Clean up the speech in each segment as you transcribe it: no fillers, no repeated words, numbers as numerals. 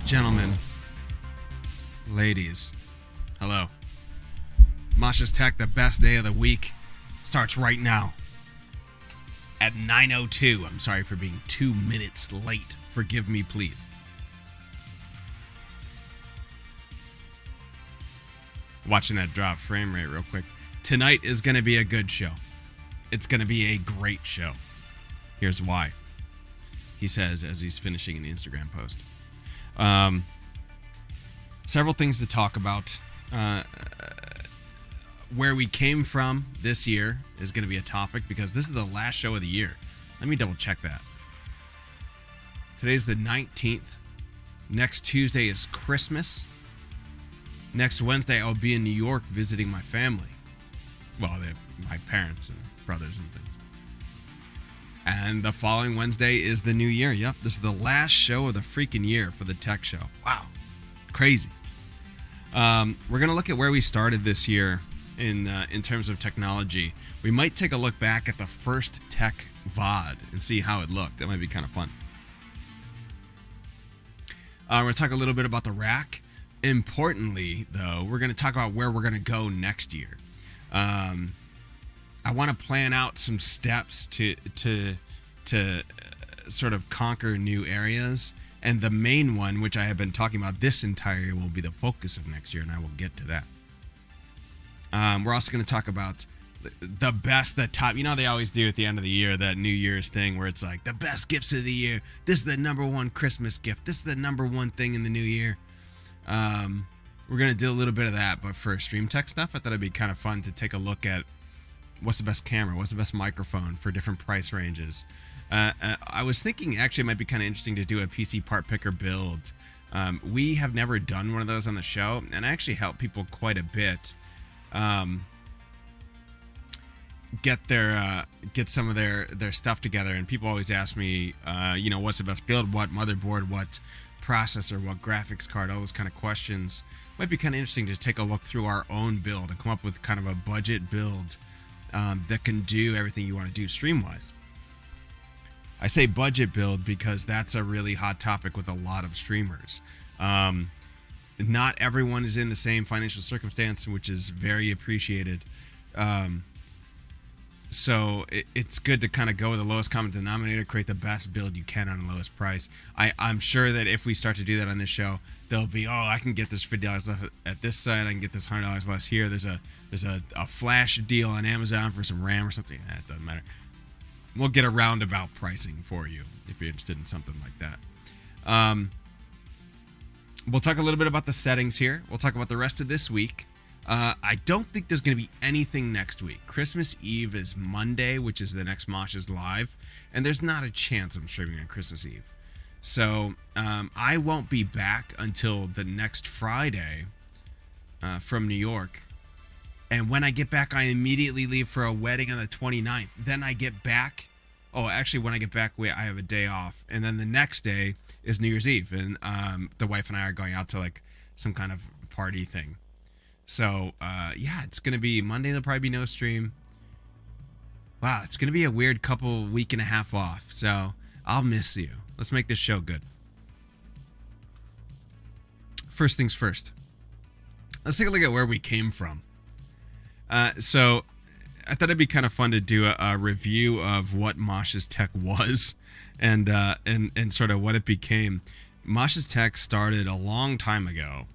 Gentlemen, ladies, hello. Mosh's Tech, the best day of the week, starts right now at 9:02. I'm sorry for being 2 minutes late. Forgive me, please. Watching that drop frame rate real quick. Tonight is going to be a good show. It's going to be a great show. Here's why. He says as he's finishing an Instagram post. Several things to talk about. Where we came from this year is going to be a topic because this is the last show of the year. Let me double check that. Today's the 19th. Next Tuesday is Christmas. Next Wednesday, I'll be in New York visiting my family. Well, my parents and brothers and things. And the following Wednesday is the new year. Yep, this is the last show of the freaking year for the tech show. Wow, crazy. We're going to look at where we started this year in terms of technology. We might take a look back at the first tech VOD and see how it looked. That might be kind of fun. We're going to talk a little bit about the rack. Importantly, though, we're going to talk about where we're going to go next year. I want to plan out some steps to sort of conquer new areas. And the main one, which I have been talking about this entire year, will be the focus of next year, and I will get to that. We're also going to talk about the best, the top. You know, they always do at the end of the year, that New Year's thing where it's like, the best gifts of the year. This is the number one Christmas gift. This is the number one thing in the new year. We're going to do a little bit of that, but for stream tech stuff, I thought it'd be kind of fun to take a look at what's the best camera, what's the best microphone for different price ranges. I was thinking actually it might be kind of interesting to do a PC part picker build. We have never done one of those on the show, and I actually help people quite a bit get some of their stuff together. And people always ask me, what's the best build, what motherboard, what processor, what graphics card, all those kind of questions. Might be kind of interesting to take a look through our own build and come up with kind of a budget build that can do everything you want to do stream-wise. I say budget build because that's a really hot topic with a lot of streamers. Not everyone is in the same financial circumstance, which is very appreciated. So it's good to kind of go with the lowest common denominator, create the best build you can on the lowest price. I'm sure that if we start to do that on this show, there'll be, I can get this $50 less at this site, I can get this $100 less here. There's a flash deal on Amazon for some RAM or something. It doesn't matter. We'll get a roundabout pricing for you if you're interested in something like that. We'll talk a little bit about the settings here. We'll talk about the rest of this week. I don't think there's going to be anything next week. Christmas Eve is Monday, which is the next Mosh is Live, and there's not a chance I'm streaming on Christmas Eve. So I won't be back until the next Friday from New York. And when I get back, I immediately leave for a wedding on the 29th. Then I get back. Oh, actually, when I get back, I have a day off. And then the next day is New Year's Eve. And the wife and I are going out to like some kind of party thing. So, it's going to be Monday. There'll probably be no stream. Wow, it's going to be a weird week and a half off. So, I'll miss you. Let's make this show good. First things first. Let's take a look at where we came from. So, I thought it'd be kind of fun to do a review of what Mosh's Tech was and sort of what it became. Mosh's Tech started a long time ago,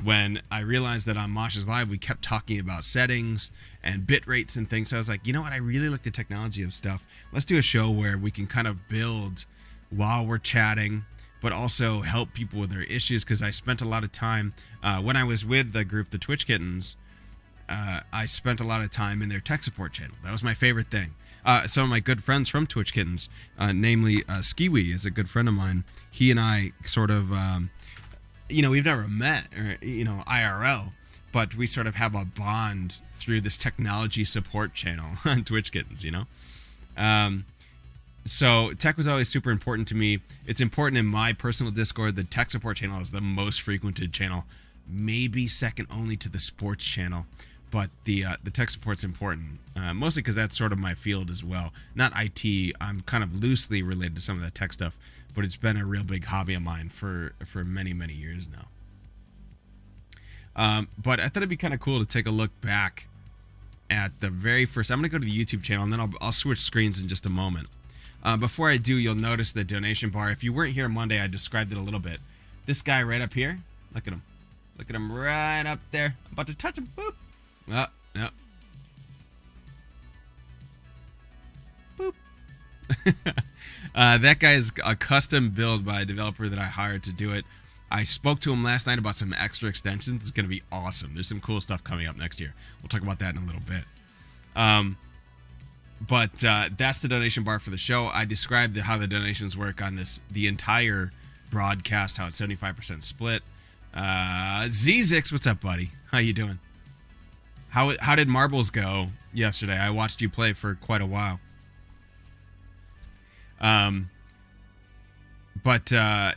when I realized that on Mosh's Live, we kept talking about settings and bit rates and things. So I was like, you know what? I really like the technology of stuff. Let's do a show where we can kind of build while we're chatting, but also help people with their issues. Because I spent a lot of time, when I was with the group, the Twitch Kittens, I spent a lot of time in their tech support channel. That was my favorite thing. Some of my good friends from Twitch Kittens, namely Skiwi is a good friend of mine. He and I sort of... we've never met, or, IRL, but we sort of have a bond through this technology support channel on Twitch Kittens, So tech was always super important to me. It's important in my personal Discord. The tech support channel is the most frequented channel, maybe second only to the sports channel. But the tech support's important, mostly because that's sort of my field as well. Not IT. I'm kind of loosely related to some of that tech stuff, but it's been a real big hobby of mine for many, many years now. But I thought it'd be kind of cool to take a look back at the very first. I'm going to go to the YouTube channel, and then I'll switch screens in just a moment. Before I do, you'll notice the donation bar. If you weren't here Monday, I described it a little bit. This guy right up here, look at him. Look at him right up there. I'm about to touch him. Boop. Oh, no. Boop. That guy is a custom build by a developer that I hired to do it. I spoke to him last night about some extra extensions. It's going to be awesome. There's some cool stuff coming up next year. We'll talk about that in a little bit. But that's the donation bar for the show. I described how the donations work on the entire broadcast, how it's 75% split. Zizix, what's up, buddy? How you doing? How did marbles go yesterday? I watched you play for quite a while.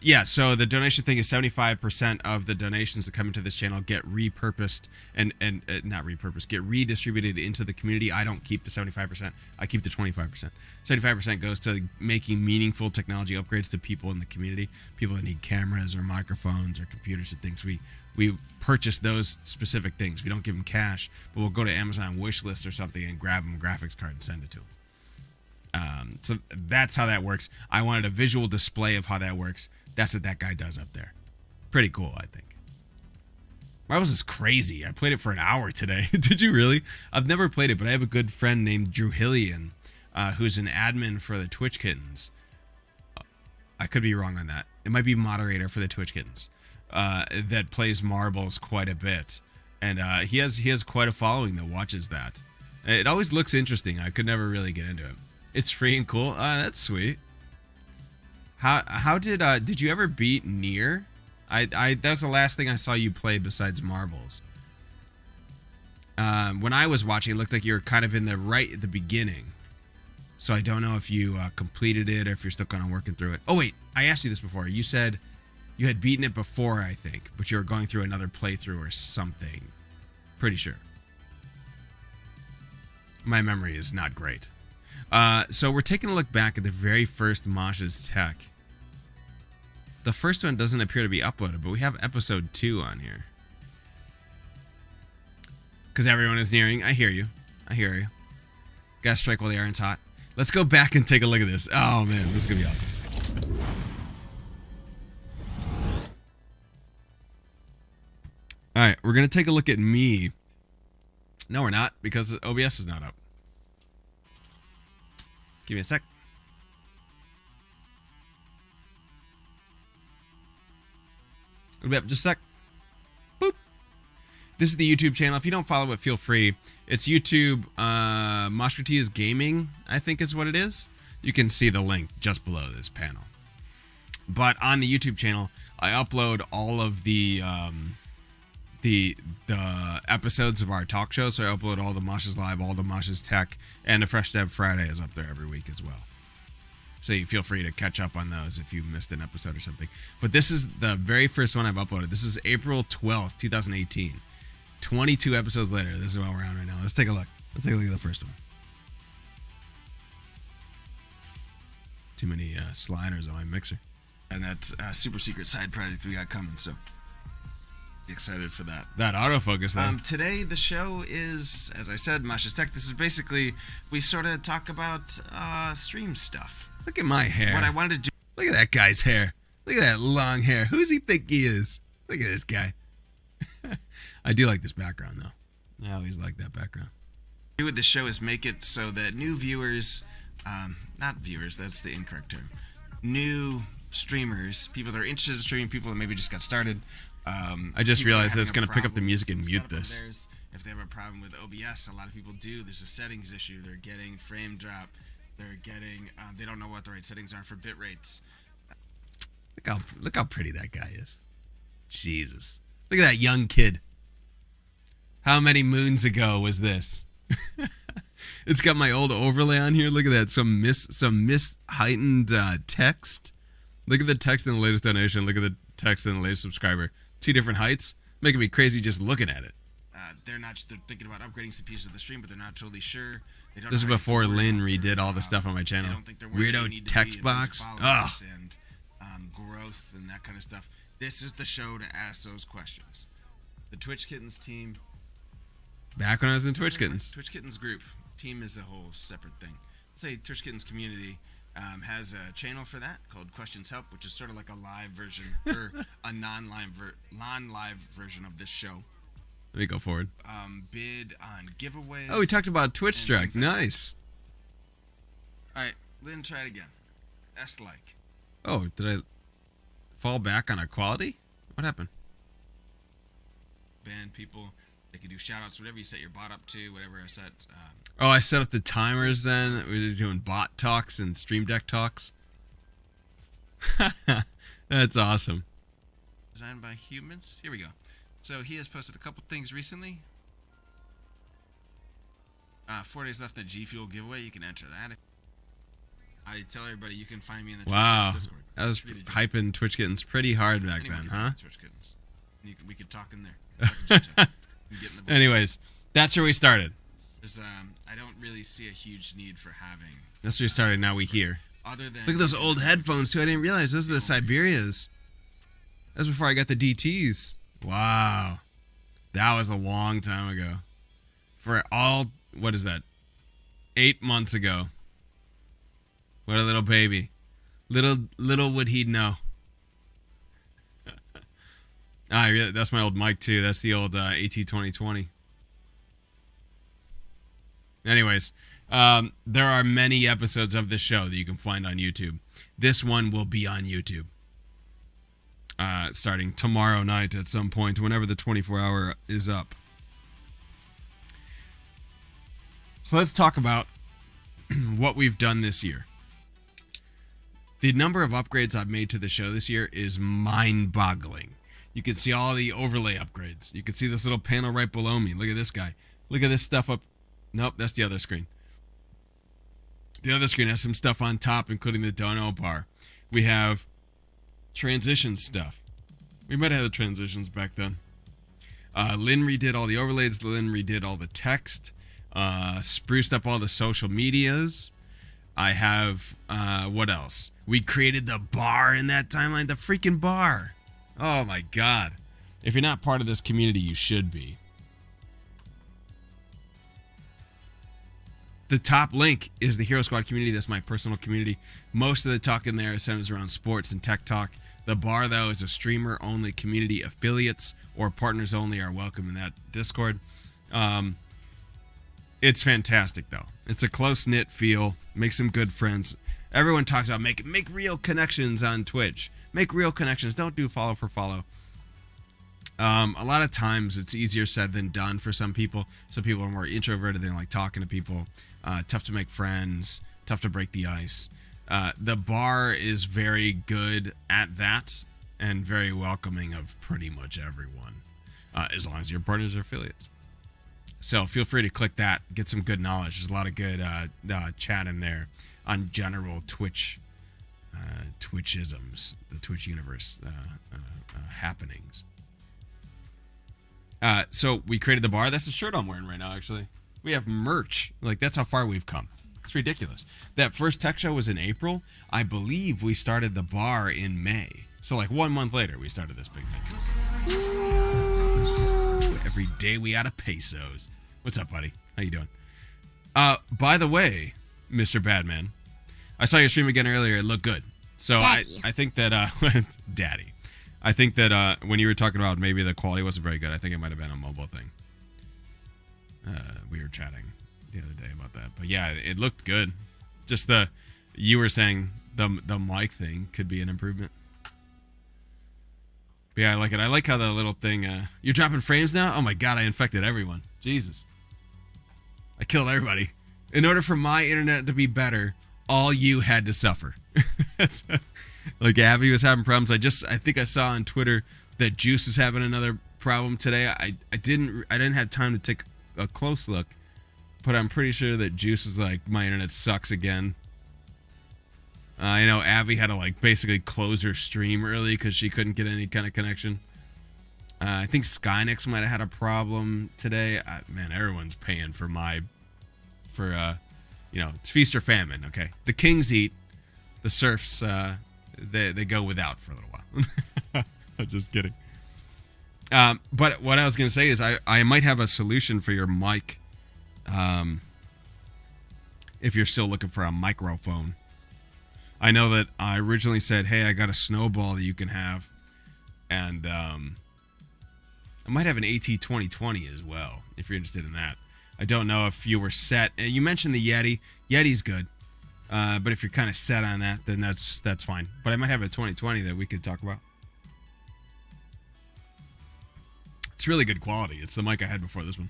Yeah, so the donation thing is 75% of the donations that come into this channel get repurposed and not repurposed, get redistributed into the community. I don't keep the 75%. I keep the 25%. 75% goes to making meaningful technology upgrades to people in the community, people that need cameras or microphones or computers and things. We purchase those specific things. We don't give them cash, but we'll go to Amazon wishlist or something and grab them a graphics card and send it to them. So that's how that works. I wanted a visual display of how that works. That's what that guy does up there. Pretty cool, I think. Marbles is crazy. I played it for an hour today. Did you really? I've never played it, but I have a good friend named Drew Hillian, who's an admin for the Twitch Kittens. I could be wrong on that. It might be moderator for the Twitch Kittens, that plays Marbles quite a bit. And he has quite a following that watches that. It always looks interesting. I could never really get into it. It's free and cool. That's sweet. How did you ever beat Nier? That was the last thing I saw you play besides Marbles. When I was watching, it looked like you were kind of in right at the beginning. So I don't know if you completed it or if you're still kind of working through it. Oh wait, I asked you this before. You said you had beaten it before, I think, but you were going through another playthrough or something. Pretty sure. My memory is not great. So we're taking a look back at the very first Mosh's Tech. The first one doesn't appear to be uploaded, but we have episode 2 on here. Because everyone is nearing. I hear you. I hear you. Gotta strike while the iron's hot. Let's go back and take a look at this. Oh man, this is gonna be awesome. Alright, we're gonna take a look at me. No, we're not, because OBS is not up. Give me a sec. It'll be up just a sec. Boop. This is the YouTube channel. If you don't follow it, feel free. It's YouTube. Mosh is Gaming, I think is what it is. You can see the link just below this panel. But on the YouTube channel, I upload all of the episodes of our talk show. So I upload all the Mosh's Live, all the Mosh's Tech, and the Fresh Dev Friday is up there every week as well. So you feel free to catch up on those if you missed an episode or something. But this is the very first one I've uploaded. This is April 12th, 2018. 22 episodes later. This is what we're on right now. Let's take a look. Let's take a look at the first one. Too many sliders on my mixer. And that super secret side project we got coming, so excited for that. That autofocus though. Today the show is, as I said, Mosh's Tech. This is basically, we sort of talk about stream stuff. Look at my hair. What I wanted to do. Look at that guy's hair. Look at that long hair. Who does he think he is? Look at this guy. I do like this background though. I always like that background. Do with the show is make it so that new viewers, not viewers, that's the incorrect term. New streamers, people that are interested in streaming, people that maybe just got started. I just realized that it's going to pick up the music and mute this. If they have a problem with OBS, a lot of people do. There's a settings issue. They're getting frame drop. They're getting. They don't know what the right settings are for bit rates. Look how pretty that guy is. Jesus. Look at that young kid. How many moons ago was this? It's got my old overlay on here. Look at that. Some heightened text. Look at the text in the latest donation. Look at the text in the latest subscriber. 2 different heights. Making me crazy just looking at it. They're thinking about upgrading some pieces of the stream, but they're not totally sure. This is before Lynn redid all the stuff on my channel. Weirdo text box. Ugh. growth and that kind of stuff, this is the show to ask those questions. The Twitch Kittens team. Back when I was in Twitch Kittens. Twitch Kittens group. Team is a whole separate thing. Let's say Twitch Kittens community has a channel for that called Questions Help, which is sort of like a live version or a non-live version of this show. Let me go forward. Bid on giveaways. Oh, we talked about Twitch Strike. Nice. All right, Lynn, try it again. Ask like. Oh, did I fall back on equality? What happened? Ban people. They can do shoutouts, whatever you set your bot up to, whatever I set. I set up the timers then. We were doing bot talks and Stream Deck talks. That's awesome. Designed by humans. Here we go. So he has posted a couple things recently. 4 days left in the G Fuel giveaway. You can enter that. I tell everybody you can find me in the Twitch Discord. That was hyping Twitch Kittens pretty hard back then, huh? Twitch Kittens. We could talk in there. Anyways, that's where we started. I don't really see a huge need for having. That's where we started. Now we hear. Look at those old headphones too. I didn't realize those are the Siberias. That's before I got the DTs. Wow, that was a long time ago. What is that? 8 months ago. What a little baby. Little would he know. That's my old mic too. That's the old ET2020. Anyways, there are many episodes of this show that you can find on YouTube. This one will be on YouTube. Starting tomorrow night at some point, whenever the 24-hour is up. So let's talk about what we've done this year. The number of upgrades I've made to the show this year is mind-boggling. You can see all the overlay upgrades. You can see this little panel right below me. Look at this guy. Look at this stuff up. Nope, that's the other screen. The other screen has some stuff on top, including the dono bar. We have transition stuff. We might have had the transitions back then. Lynn redid all the overlays. Lynn redid all the text. Spruced up all the social medias. I have, what else? We created the bar in that timeline. The freaking bar. Oh my God. If you're not part of this community, you should be. The top link is the Hero Squad community. That's my personal community. Most of the talk in there centers around sports and tech talk. The bar, though, is a streamer-only community. Affiliates or partners only are welcome in that Discord. It's fantastic, though. It's a close-knit feel. Make some good friends. Everyone talks about make real connections on Twitch. Make real connections. Don't do follow for follow. A lot of times it's easier said than done for some people. Some people are more introverted. They don't like talking to people. Tough to make friends. Tough to break the ice. The bar is very good at that and very welcoming of pretty much everyone, as long as your partners are affiliates. So feel free to click that. Get some good knowledge. There's a lot of good chat in there on general Twitchisms, the Twitch universe happenings. So we created the bar. That's the shirt I'm wearing right now, actually. We have merch. Like, that's how far we've come. It's ridiculous. That first tech show was in April. I believe we started the bar in May. So, like, 1 month later, we started this big thing. Ooh, every day we out of pesos. What's up, buddy? How you doing? By the way, Mr. Badman, I saw your stream again earlier. It looked good. So I think that, Daddy. I think that when you were talking about maybe the quality wasn't very good, I think it might have been a mobile thing. We were chatting the other day about that. But yeah, it looked good. Just you were saying the mic thing could be an improvement. But yeah, I like it. I like how the little thing, you're dropping frames now? Oh my God, I infected everyone. Jesus. I killed everybody. In order for my internet to be better, all you had to suffer. Like Abby was having problems. I think I saw on Twitter that Juice is having another problem today. I didn't have time to take a close look, but I'm pretty sure that Juice is like, my internet sucks again. I know Abby had to like basically close her stream early because she couldn't get any kind of connection. I think Skynix might have had a problem today. Man, everyone's paying for it's feast or famine. Okay, the kings eat, the serfs they go without for a little while. I'm just kidding. But what I was gonna say is I might have a solution for your mic. If you're still looking for a microphone. I know that I originally said, hey, I got a snowball that you can have. And I might have an AT2020 as well, if you're interested in that. I don't know if you were set. You mentioned the Yeti. Yeti's good. But if you're kind of set on that, then that's fine. But I might have a 2020 that we could talk about. It's really good quality. It's the mic I had before this one.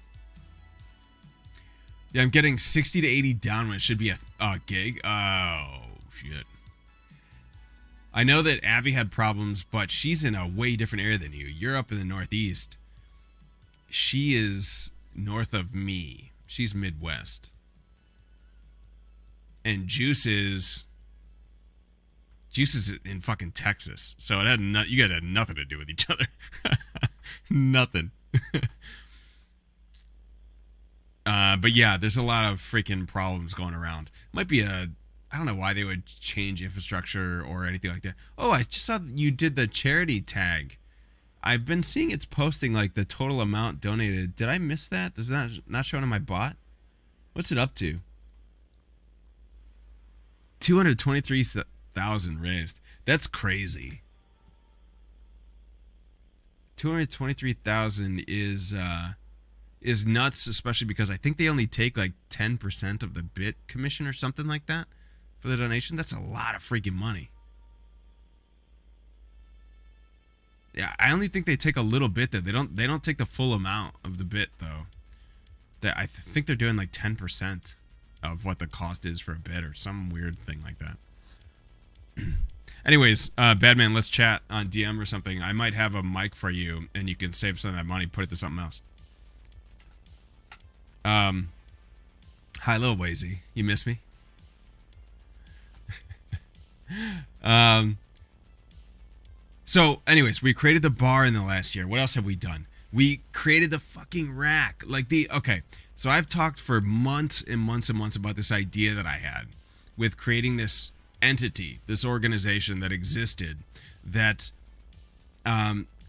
Yeah, I'm getting 60 to 80 downwind. It should be a gig. Oh, shit. I know that Abby had problems, but she's in a way different area than you. You're up in the Northeast. She is north of me. She's Midwest. And Juice is in fucking Texas. So it had you guys had nothing to do with each other. Nothing. But yeah, there's a lot of freaking problems going around. Might be I don't know why they would change infrastructure or anything like that. Oh, I just saw that you did the charity tag. I've been seeing it's posting like the total amount donated. Did I miss that? Is that not showing on my bot? What's it up to? 223,000 raised. That's crazy. 223,000 is nuts, especially because I think they only take like 10% of the bit commission or something like that for the donation. That's a lot of freaking money. Yeah, I only think they take a little bit there. They don't take the full amount of the bit though. I think they're doing like 10% of what the cost is for a bit or some weird thing like that. Anyways, Badman, let's chat on DM or something. I might have a mic for you, and you can save some of that money, put it to something else. Hi, Lil Wazy. You miss me? So, anyways, we created the bar in the last year. What else have we done? We created the fucking rack. Okay, so I've talked for months and months and months about this idea that I had with creating this entity, this organization that existed that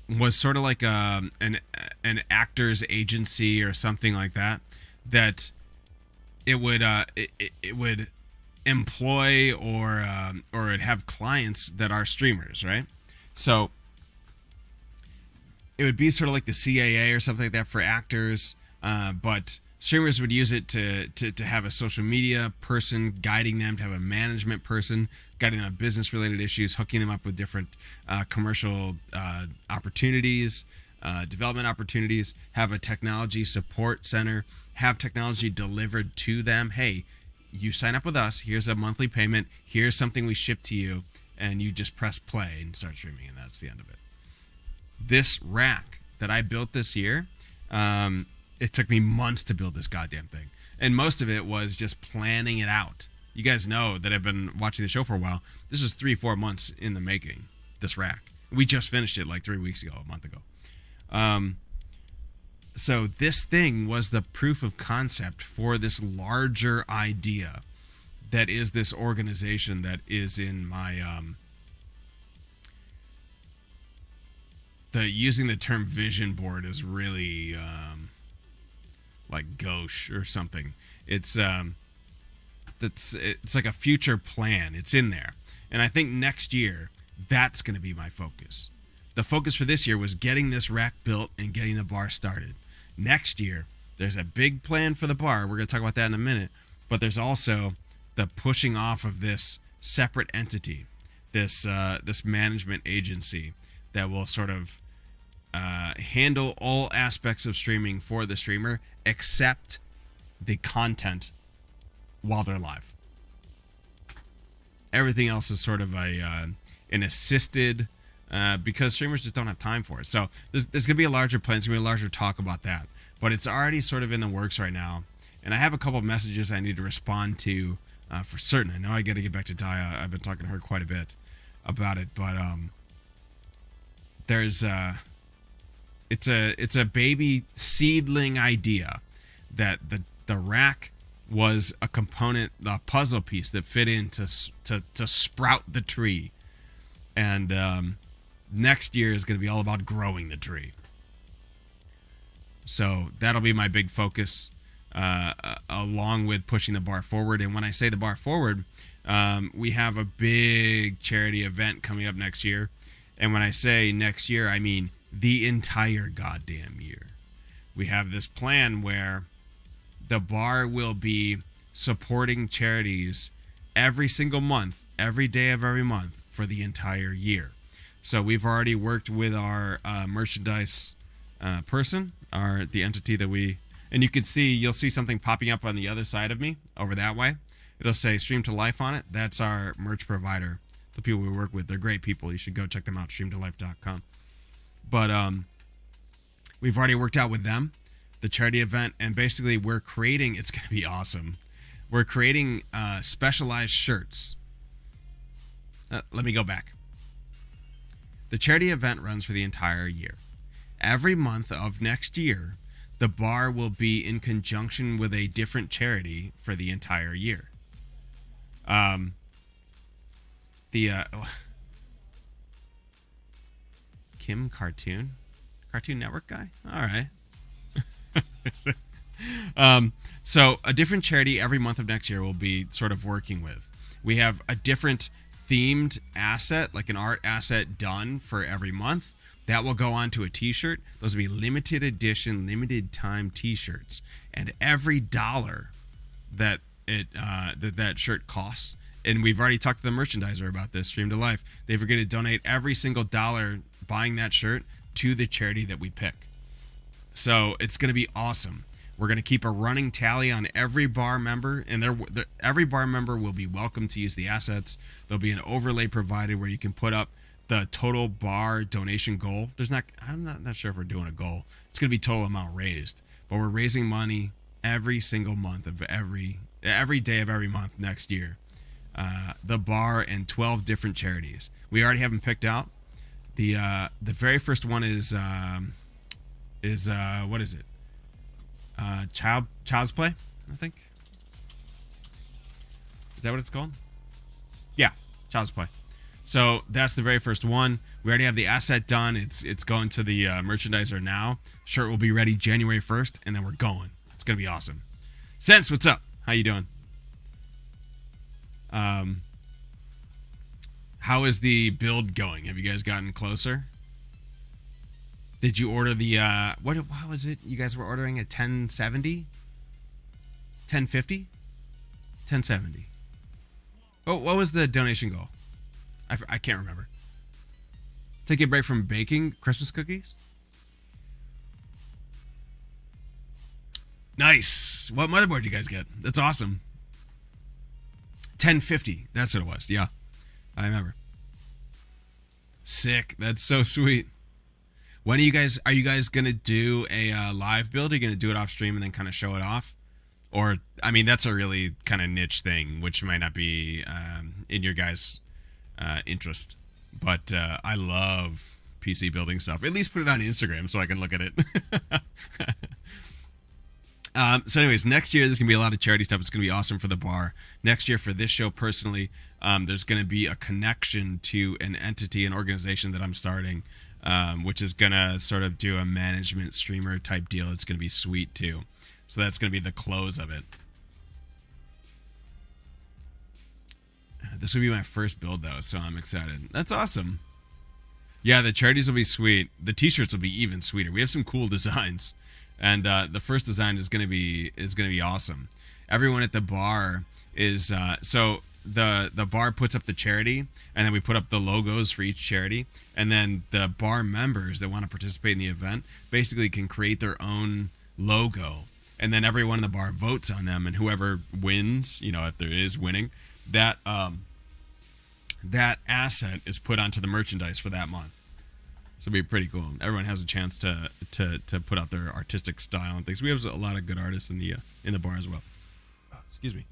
was sort of like an actor's agency or something like that. That it would employ or it'd have clients that are streamers, right? So it would be sort of like the CAA or something like that for actors, but streamers would use it to have a social media person guiding them, to have a management person guiding them on business related issues, hooking them up with different commercial opportunities, development opportunities, have a technology support center, have technology delivered to them. Hey, you sign up with us, here's a monthly payment, here's something we ship to you, and you just press play and start streaming, and that's the end of it. This rack that I built this year, it took me months to build this goddamn thing. And most of it was just planning it out. You guys know that I've been watching the show for a while. This is 3-4 months in the making, this rack. We just finished it like 3 weeks ago, a month ago. So this thing was the proof of concept for this larger idea that is this organization that is in my using the term vision board is really like gauche or something. It's like a future plan. It's in there. And I think next year that's going to be my focus. The focus for this year was getting this rack built and getting the bar started. Next year, there's a big plan for the bar. We're going to talk about that in a minute. But there's also the pushing off of this separate entity, this management agency that will sort of handle all aspects of streaming for the streamer except the content while they're live. Everything else is sort of an assisted, because streamers just don't have time for it. So there's going to be a larger plan. There's going to be a larger talk about that. But it's already sort of in the works right now. And I have a couple of messages I need to respond to for certain. I know I got to get back to Daya. I've been talking to her quite a bit about it. But there's it's a baby seedling idea that the rack was a component, a puzzle piece that fit in to sprout the tree. And next year is going to be all about growing the tree. So that'll be my big focus, along with pushing the bar forward. And when I say the bar forward, we have a big charity event coming up next year. And when I say next year, I mean the entire goddamn year. We have this plan where the bar will be supporting charities every single month, every day of every month for the entire year. So we've already worked with our merchandise person, the entity that we, and you'll see something popping up on the other side of me over that way. It'll say Stream to Life on it. That's our merch provider. The people we work with, they're great people. You should go check them out, streamtolife.com. But we've already worked out with them the charity event, and basically we're creating, it's going to be awesome. We're creating specialized shirts. Let me go back. The charity event runs for the entire year. Every month of next year, the bar will be in conjunction with a different charity for the entire year. Kim Cartoon Network guy? All right. So a different charity every month of next year will be sort of working with. We have a different themed asset, like an art asset done for every month. That will go onto a t-shirt. Those will be limited edition, limited time t-shirts. And every dollar that that shirt costs, and we've already talked to the merchandiser about this, Stream to Life, they're going to donate every single dollar buying that shirt to the charity that we pick. So it's going to be awesome. We're going to keep a running tally on every bar member, and every bar member will be welcome to use the assets. There'll be an overlay provided where you can put up the total bar donation goal. I'm not sure if we're doing a goal. It's going to be total amount raised, but we're raising money every single month of every day of every month next year. The bar and 12 different charities. We already have them picked out. The very first one is what is it? Child's Play, I think. Is that what it's called? Yeah, Child's Play. So that's the very first one. We already have the asset done. It's going to the merchandiser now. Shirt will be ready January 1st, and then we're going. It's gonna be awesome. Sense, what's up? How you doing? How is the build going? Have you guys gotten closer? Did you order the what was it? You guys were ordering a 1070? 1050? 1070. Oh, what was the donation goal? I can't remember. Take a break from baking Christmas cookies? Nice. What motherboard did you guys get? That's awesome. 1050. That's what it was. Yeah. I remember. Sick. That's so sweet. When are you guys gonna do a live build? Are you gonna do it off stream and then kind of show it off? Or, I mean, that's a really kind of niche thing, which might not be in your guys' interest. But I love PC building stuff. At least put it on Instagram so I can look at it. So anyways, next year there's going to be a lot of charity stuff. It's going to be awesome for the bar. Next year for this show personally, there's going to be a connection to an entity, an organization that I'm starting, which is going to sort of do a management streamer type deal. It's going to be sweet too. So that's going to be the close of it. This will be my first build though, so I'm excited. That's awesome. Yeah, the charities will be sweet. The t-shirts will be even sweeter. We have some cool designs. And the first design is gonna be awesome. Everyone at the bar is so the bar puts up the charity, and then we put up the logos for each charity, and then the bar members that want to participate in the event basically can create their own logo, and then everyone in the bar votes on them, and whoever wins, you know, if there is winning, that asset is put onto the merchandise for that month. So it'll be pretty cool. Everyone has a chance to put out their artistic style and things. We have a lot of good artists in the bar as well. Oh, excuse me.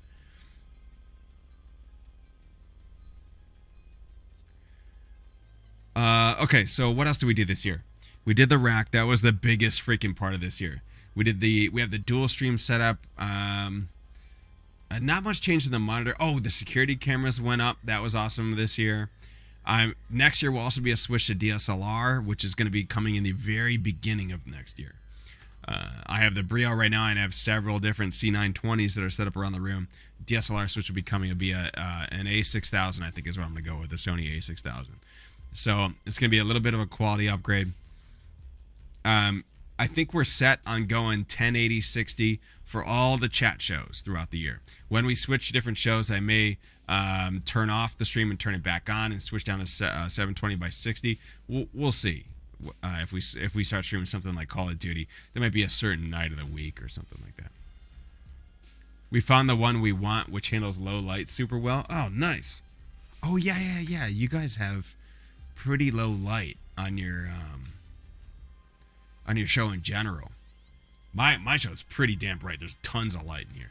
Okay, so what else did we do this year? We did the rack. That was the biggest freaking part of this year. We have the dual stream setup. Not much change in the monitor. Oh, the security cameras went up. That was awesome this year. Next year will also be a switch to DSLR, which is going to be coming in the very beginning of next year. I have the Brio right now, and I have several different C920s that are set up around the room. DSLR switch will be coming. It'll be an A6000, I think, is what I'm going to go with, the Sony A6000. So it's going to be a little bit of a quality upgrade. I think we're set on going 1080-60 for all the chat shows throughout the year. When we switch to different shows, I may turn off the stream and turn it back on and switch down to 720 by 60. We'll see. If we start streaming something like Call of Duty, there might be a certain night of the week or something like that. We found the one we want, which handles low light super well. Oh, nice. Oh yeah. You guys have pretty low light on your show in general. My show is pretty damn bright. There's tons of light in here.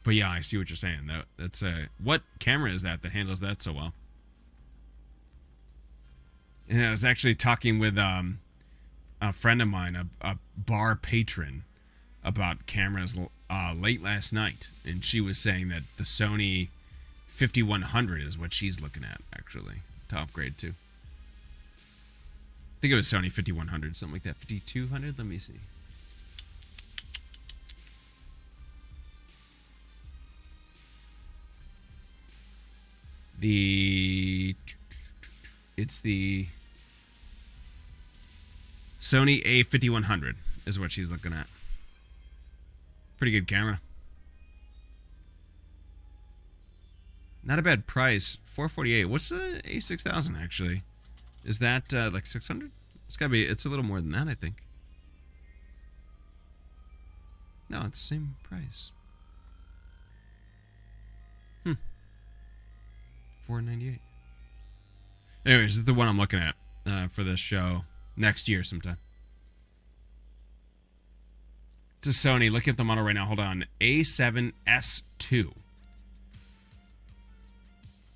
But yeah, I see what you're saying. That's what camera is that handles that so well? And I was actually talking with a friend of mine, a bar patron, about cameras late last night, and she was saying that the Sony 5100 is what she's looking at, actually, to upgrade to. I think it was Sony 5100, something like that. 5200? Let me see. It's the Sony A5100 is what she's looking at. Pretty good camera. Not a bad price. $448. What's the A6000 actually? Is that like 600? It's gotta be. It's a little more than that, I think. No, it's the same price. $498. Anyways, this is the one I'm looking at for this show next year sometime. It's a Sony. Looking at the model right now. Hold on. A7S2.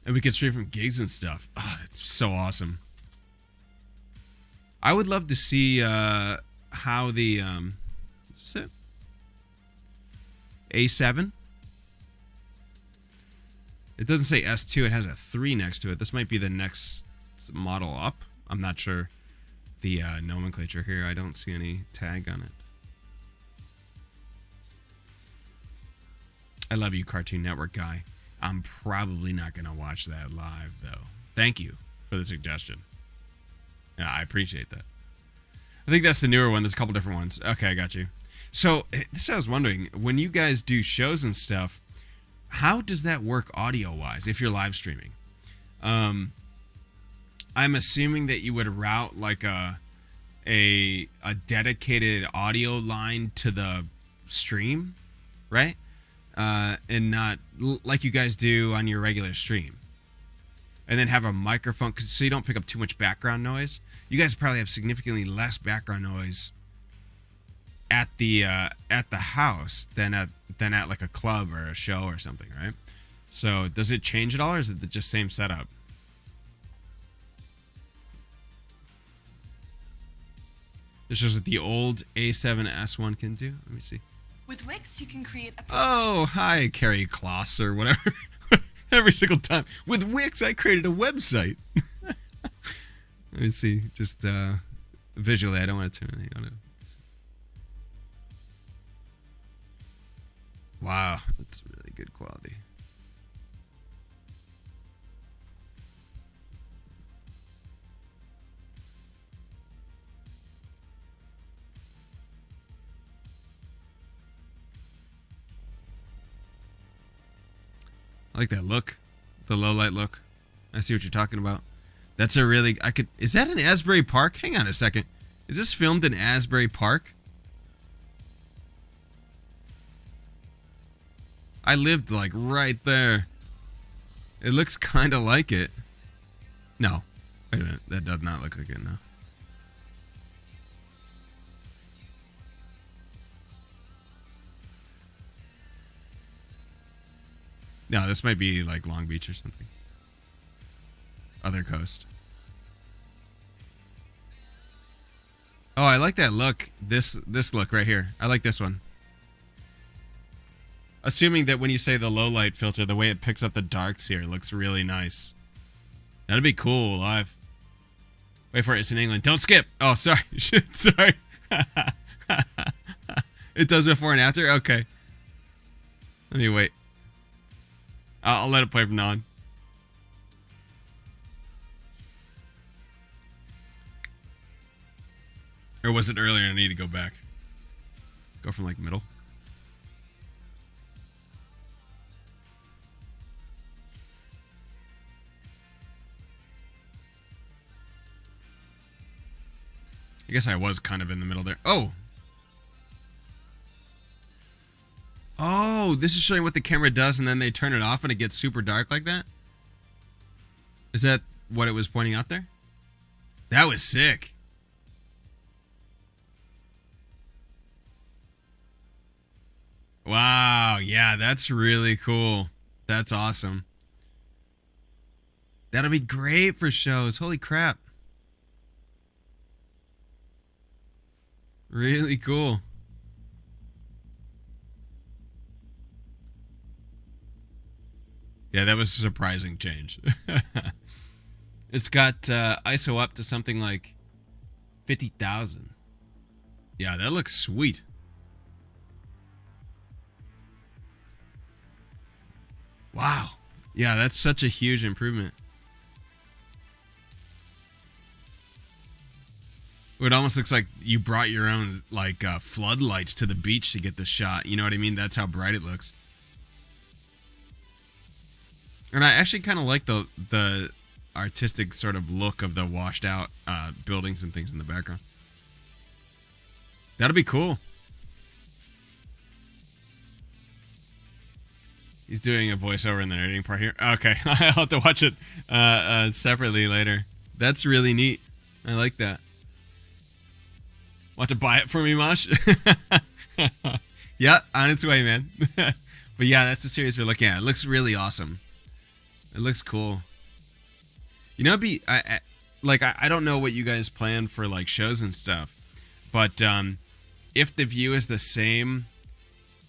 And we can stream from gigs and stuff. Oh, it's so awesome. I would love to see how the... is this it? A7? It doesn't say S2. It has a 3 next to it. This might be the next model up. I'm not sure the nomenclature here. I don't see any tag on it. I love you, Cartoon Network guy. I'm probably not going to watch that live, though. Thank you for the suggestion. Yeah, I appreciate that. I think that's the newer one. There's a couple different ones. Okay, I got you. So, this I was wondering, when you guys do shows and stuff, how does that work audio-wise if you're live streaming? I'm assuming that you would route like a dedicated audio line to the stream, right? And not like you guys do on your regular stream. And then have a microphone so you don't pick up too much background noise. You guys probably have significantly less background noise at the house than at like a club or a show or something, right? So does it change at all, or is it just same setup? This is what the old A7S1 can do. Let me see. With Wix, you can create a... Oh, hi, Carrie Kloss or whatever. Every single time. With Wix, I created a website. Let me see. Just visually, I don't want to turn any on it. Wow, that's really good quality. I like that look. The low light look. I see what you're talking about. That's a really... Is that in Asbury Park? Hang on a second. Is this filmed in Asbury Park? I lived like right there. It looks kind of like it. No. Wait a minute. That does not look like it, no. No, this might be like Long Beach or something. Other coast. Oh, I like that look. This look right here. I like this one. Assuming that when you say the low light filter, the way it picks up the darks here looks really nice. That'd be cool live. Wait for it. It's in England. Don't skip. Oh, sorry. Shit, sorry. It does before and after? Okay. Let me wait. I'll let it play from now on. Or was it earlier? I need to go back. Go from like middle. I guess I was kind of in the middle there. Oh! Oh, this is showing what the camera does and then they turn it off and it gets super dark like that? Is that what it was pointing out there? That was sick. Wow, yeah, that's really cool. That's awesome. That'll be great for shows. Holy crap. Really cool. Yeah, that was a surprising change. It's got ISO up to something like 50,000. Yeah, that looks sweet. Wow. Yeah, that's such a huge improvement. It almost looks like you brought your own like floodlights to the beach to get this shot. You know what I mean? That's how bright it looks. And I actually kind of like the artistic sort of look of the washed out buildings and things in the background. That'll be cool. He's doing a voiceover in the editing part here. Okay, I'll have to watch it separately later. That's really neat. I like that. Want to buy it for me, Mosh? Yeah, on its way, man. But yeah, that's the series we're looking at. It looks really awesome. It looks cool. You know, I don't know what you guys plan for like shows and stuff, but if the view is the same,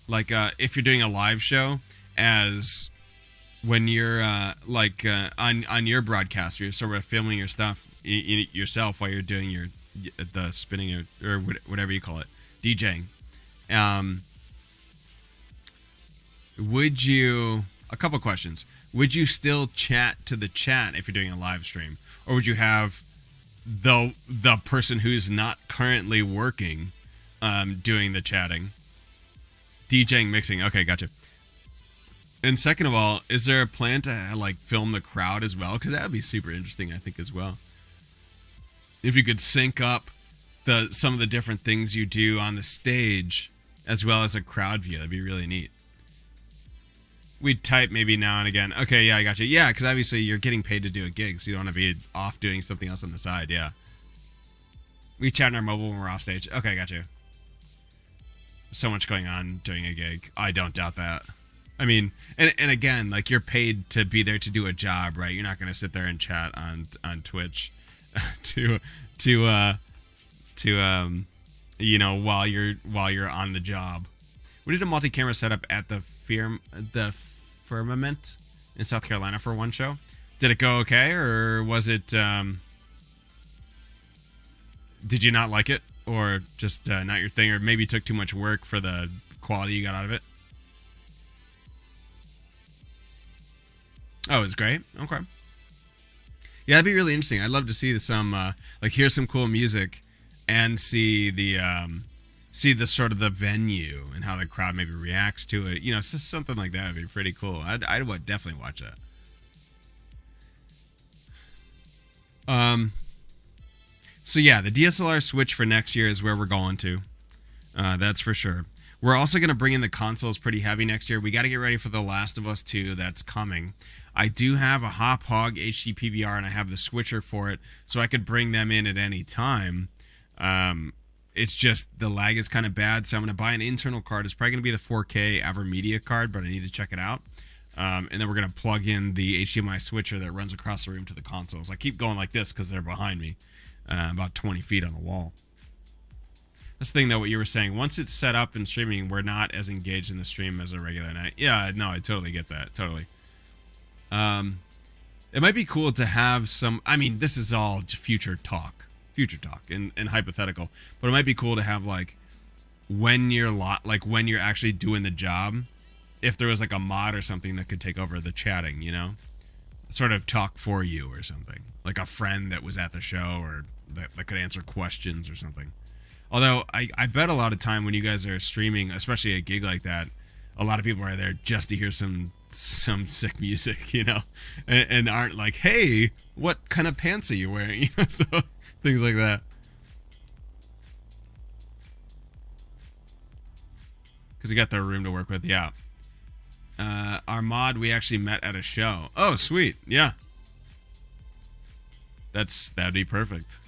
like if you're doing a live show as when you're on your broadcast, where you're sort of filming your stuff yourself while you're doing the spinning or whatever you call it, DJing. Would you? A couple questions. Would you still chat to the chat if you're doing a live stream, or would you have the person who's not currently working doing the chatting, DJing, mixing? Okay, gotcha. And second of all, is there a plan to like film the crowd as well? Because that would be super interesting, I think, as well. If you could sync up some of the different things you do on the stage as well as a crowd view, that'd be really neat. We'd type maybe now and again. Okay, yeah, I got you. Yeah, because obviously you're getting paid to do a gig, so you don't want to be off doing something else on the side. Yeah. We chat on our mobile when we're off stage. Okay, I got you. So much going on during a gig. I don't doubt that. I mean, and again, like you're paid to be there to do a job, right? You're not going to sit there and chat on Twitch to you know, while you're on the job. We did a multi-camera setup at the Firmament in South Carolina for one show. Did it go okay, or was it? Did you not like it, or just not your thing, or maybe took too much work for the quality you got out of it? Oh, it was great. Okay. Yeah, that'd be really interesting. I'd love to see some like hear some cool music and see the sort of the venue and how the crowd maybe reacts to it. You know, something like that would be pretty cool. I'd definitely watch that. So yeah, the DSLR switch for next year is where we're going to. That's for sure. We're also going to bring in the consoles pretty heavy next year. We got to get ready for The Last of Us 2 that's coming. I do have a Hop Hog HD PVR and I have the switcher for it, so I could bring them in at any time. It's just the lag is kind of bad, so I'm going to buy an internal card. It's probably going to be the 4K AverMedia card, but I need to check it out. And then we're going to plug in the HDMI switcher that runs across the room to the consoles. I keep going like this because they're behind me, about 20 feet on the wall. That's the thing, though, what you were saying. Once it's set up and streaming, we're not as engaged in the stream as a regular night. Yeah, no, I totally get that. Totally. It might be cool to have some. I mean, this is all future talk, and hypothetical. But it might be cool to have like when you're when you're actually doing the job, if there was like a mod or something that could take over the chatting, sort of talk for you or something, like a friend that was at the show or that could answer questions or something. Although I bet a lot of time when you guys are streaming, especially a gig like that, a lot of people are there just to hear some sick music, and aren't like, hey, what kind of pants are you wearing? So things like that. Because you got their room to work with, yeah. Our mod, we actually met at a show. Oh, sweet, yeah. That'd be perfect.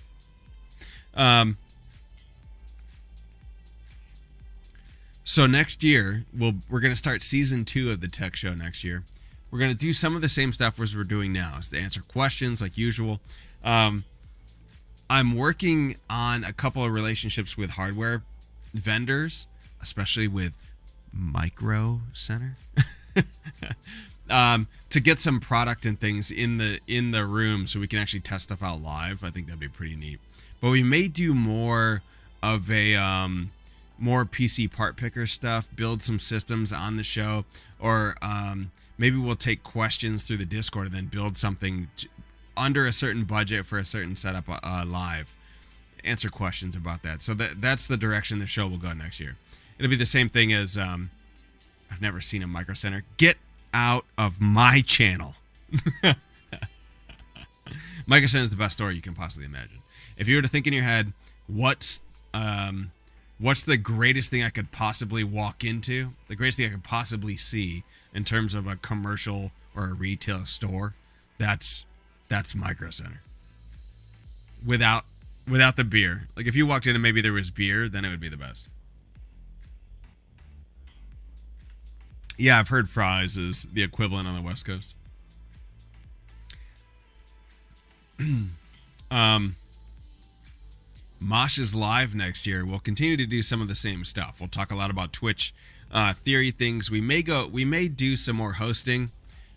So next year, we're going to start season 2 of the tech show next year. We're going to do some of the same stuff as we're doing now, is to answer questions like usual. I'm working on a couple of relationships with hardware vendors, especially with Micro Center, to get some product and things in the room so we can actually test stuff out live. I think that'd be pretty neat. But we may do more of a more PC part picker stuff, build some systems on the show, or maybe we'll take questions through the Discord and then build something under a certain budget for a certain setup live. Answer questions about that. So that's the direction the show will go next year. It'll be the same thing as I've never seen a Micro Center. Get out of my channel. Micro Center is the best store you can possibly imagine. If you were to think in your head, what's the greatest thing I could possibly walk into? The greatest thing I could possibly see in terms of a commercial or a retail store? That's Micro Center. Without the beer. Like if you walked in and maybe there was beer, then it would be the best. Yeah, I've heard fries is the equivalent on the West Coast. Mosh is live next year. We'll continue to do some of the same stuff. We'll talk a lot about Twitch theory things. We may do some more hosting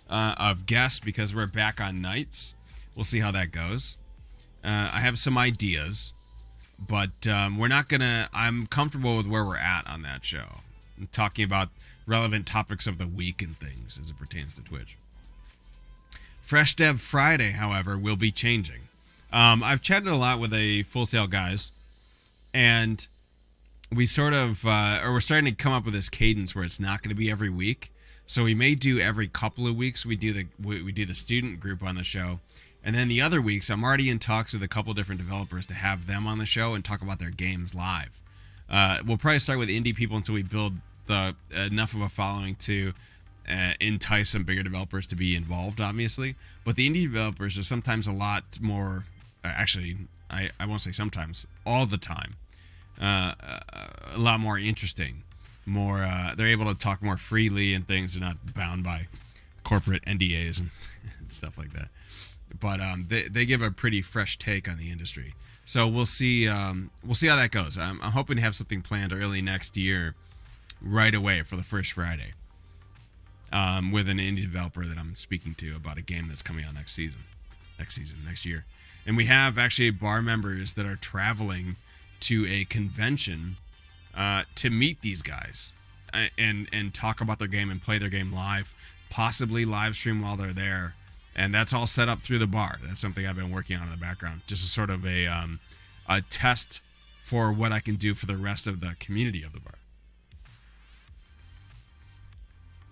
of guests because we're back on nights. We'll see how that goes. I have some ideas, but we're not gonna. I'm comfortable with where we're at on that show. I'm talking about relevant topics of the week and things as it pertains to Twitch. Fresh Dev Friday, however, will be changing. I've chatted a lot with a Full Sail guys, and we sort of, we're starting to come up with this cadence where it's not going to be every week. So we may do every couple of weeks. We do the student group on the show, and then the other weeks, I'm already in talks with a couple different developers to have them on the show and talk about their games live. We'll probably start with indie people until we build enough of a following to entice some bigger developers to be involved, obviously. But the indie developers are sometimes a lot more. Actually, I won't say sometimes, all the time, a lot more interesting. They're able to talk more freely and things. They're not bound by corporate NDAs and stuff like that. But they give a pretty fresh take on the industry. So we'll see how that goes. I'm hoping to have something planned early next year, right away for the first Friday, with an indie developer that I'm speaking to about a game that's coming out next year. And we have actually bar members that are traveling to a convention to meet these guys and talk about their game and play their game live, possibly live stream while they're there. And that's all set up through the bar. That's something I've been working on in the background, just as sort of a test for what I can do for the rest of the community of the bar.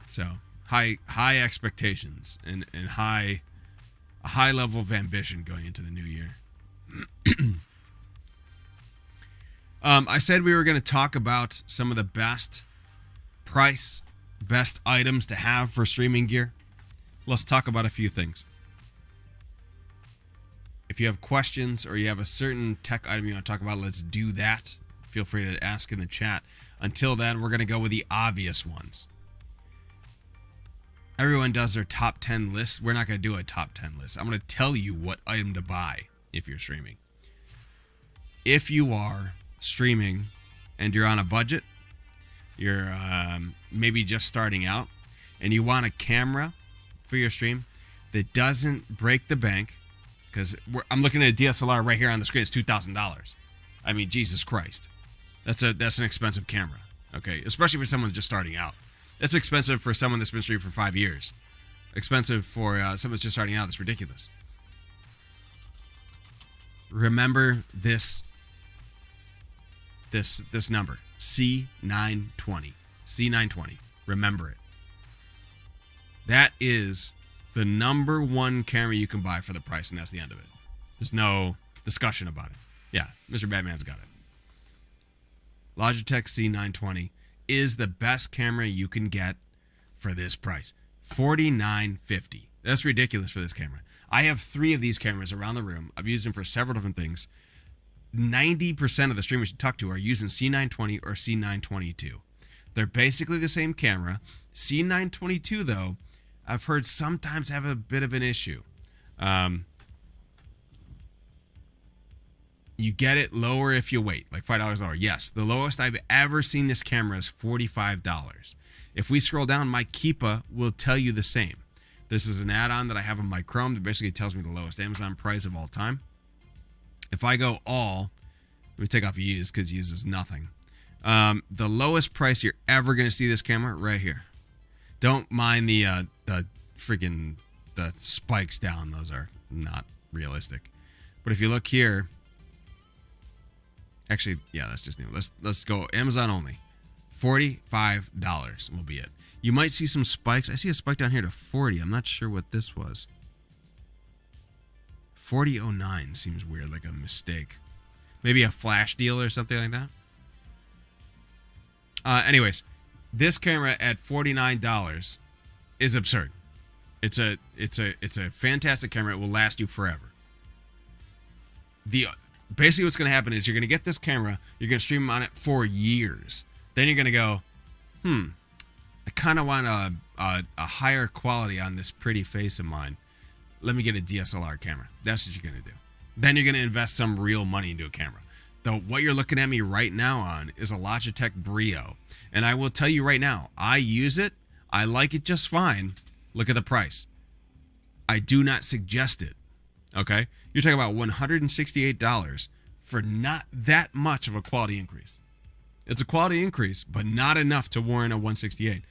So high expectations and a high level of ambition going into the new year. I said we were going to talk about some of the best items to have for streaming gear. Let's talk about a few things. If you have questions or you have a certain tech item you want to talk about, let's do that. Feel free to ask in the chat. Until then, we're going to go with the obvious ones. Everyone does their top 10 lists. We're not going to do a top 10 list. I'm going to tell you what item to buy if you're streaming. If you are streaming and you're on a budget, you're maybe just starting out, and you want a camera for your stream, that doesn't break the bank, because I'm looking at a DSLR right here on the screen. It's $2,000. I mean, Jesus Christ, that's an expensive camera. Okay, especially for someone just starting out. That's expensive for someone that's been streaming for 5 years. Expensive for someone that's just starting out. That's ridiculous. Remember this number, C920. C920. Remember it. That is the number one camera you can buy for the price, and that's the end of it. There's no discussion about it. Yeah, Mr. Batman's got it. Logitech C920 is the best camera you can get for this price. $49.50. That's ridiculous for this camera. I have 3 of these cameras around the room. I've used them for several different things. 90% of the streamers you talk to are using C920 or C922. They're basically the same camera. C922, though, I've heard sometimes have a bit of an issue. You get it lower if you wait, like $5 lower. Yes, the lowest I've ever seen this camera is $45. If we scroll down, my Keepa will tell you the same. This is an add-on that I have on my Chrome that basically tells me the lowest Amazon price of all time. If I go all, let me take off use because use is nothing. The lowest price you're ever going to see this camera right here. Don't mind the spikes down. Those are not realistic. But if you look here, actually, yeah, that's just new. Let's go Amazon only. $45 will be it. You might see some spikes. I see a spike down here to 40. I'm not sure what this was. 40.09 seems weird, like a mistake. Maybe a flash deal or something like that. Anyways, this camera at $49 is absurd. It's a fantastic camera. It will last you forever. Basically what's going to happen is you're going to get this camera, you're going to stream on it for years. Then you're going to go, I kind of want a higher quality on this pretty face of mine. Let me get a DSLR camera. That's what you're going to do. Then you're going to invest some real money into a camera. Though what you're looking at me right now on is a Logitech Brio. And I will tell you right now, I use it. I like it just fine. Look at the price. I do not suggest it. Okay? You're talking about $168 for not that much of a quality increase. It's a quality increase, but not enough to warrant a $168.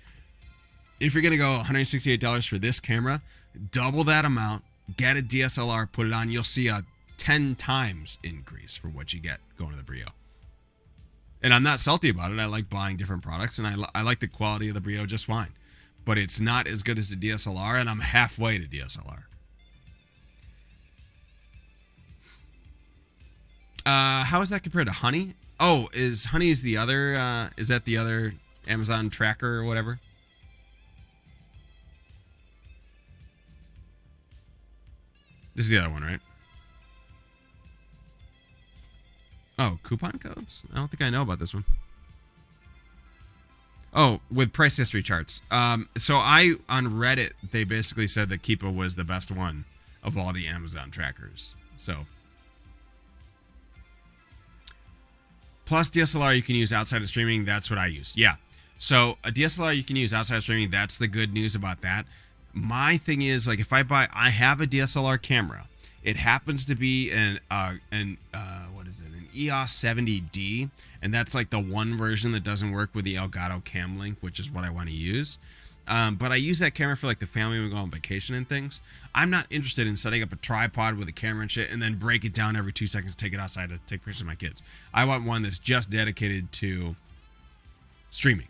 If you're going to go $168 for this camera, double that amount, get a DSLR, put it on, you'll see a 10 times increase for what you get going to the Brio. And I'm not salty about it. I like buying different products, and I like the quality of the Brio just fine. But it's not as good as the DSLR, and I'm halfway to DSLR. How is that compared to Honey? Oh, is Honey's the other, is that the other Amazon tracker or whatever? This is the other one, right? Oh, coupon codes? I don't think I know about this one. Oh, with price history charts. On Reddit, they basically said that Keepa was the best one of all the Amazon trackers. So, plus DSLR you can use outside of streaming. That's what I use. Yeah. So a DSLR you can use outside of streaming. That's the good news about that. My thing is, like, if I have a DSLR camera. It happens to be an EOS 70D, and that's like the one version that doesn't work with the Elgato Cam Link, which is what I want to use. But I use that camera for like the family when we go on vacation and things. I'm not interested in setting up a tripod with a camera and shit and then break it down every 2 seconds to take it outside to take pictures of my kids. I want one that's just dedicated to streaming.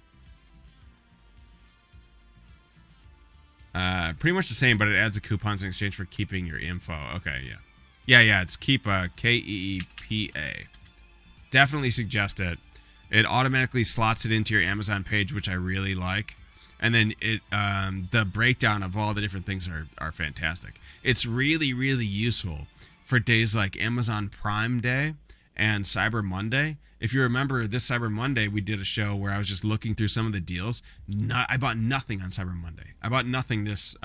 Pretty much the same, but it adds the coupons in exchange for keeping your info. Okay, yeah. Yeah, it's Keepa, Keepa. Definitely suggest it. It automatically slots it into your Amazon page, which I really like. And then the breakdown of all the different things are fantastic. It's really, really useful for days like Amazon Prime Day and Cyber Monday. If you remember, this Cyber Monday, we did a show where I was just looking through some of the deals. I bought nothing on Cyber Monday. I bought nothing this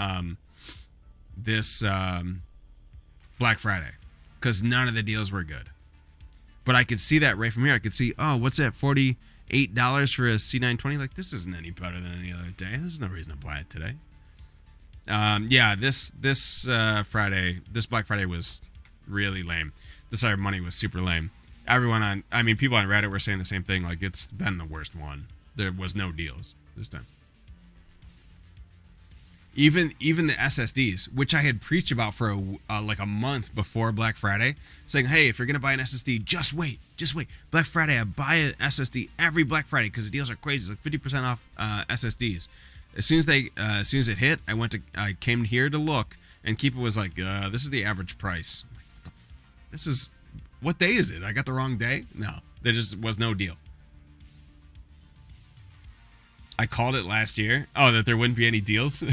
Black Friday because none of the deals were good. But I could see that right from here. I could see, oh, what's that, $48 for a C920? Like, this isn't any better than any other day. There's no reason to buy it today. Yeah, this Friday, this Black Friday was really lame. This Cyber Monday was super lame. People on Reddit were saying the same thing. Like, it's been the worst one. There was no deals this time. Even the SSDs, which I had preached about for like a month before Black Friday, saying, hey, if you're gonna buy an SSD, just wait. Black Friday, I buy an SSD every Black Friday because the deals are crazy. It's like 50% off SSDs. As soon as it hit, I came here to look, and Keepa was like, this is the average price. What day is it? I got the wrong day? No, there just was no deal. I called it last year. Oh, that there wouldn't be any deals? We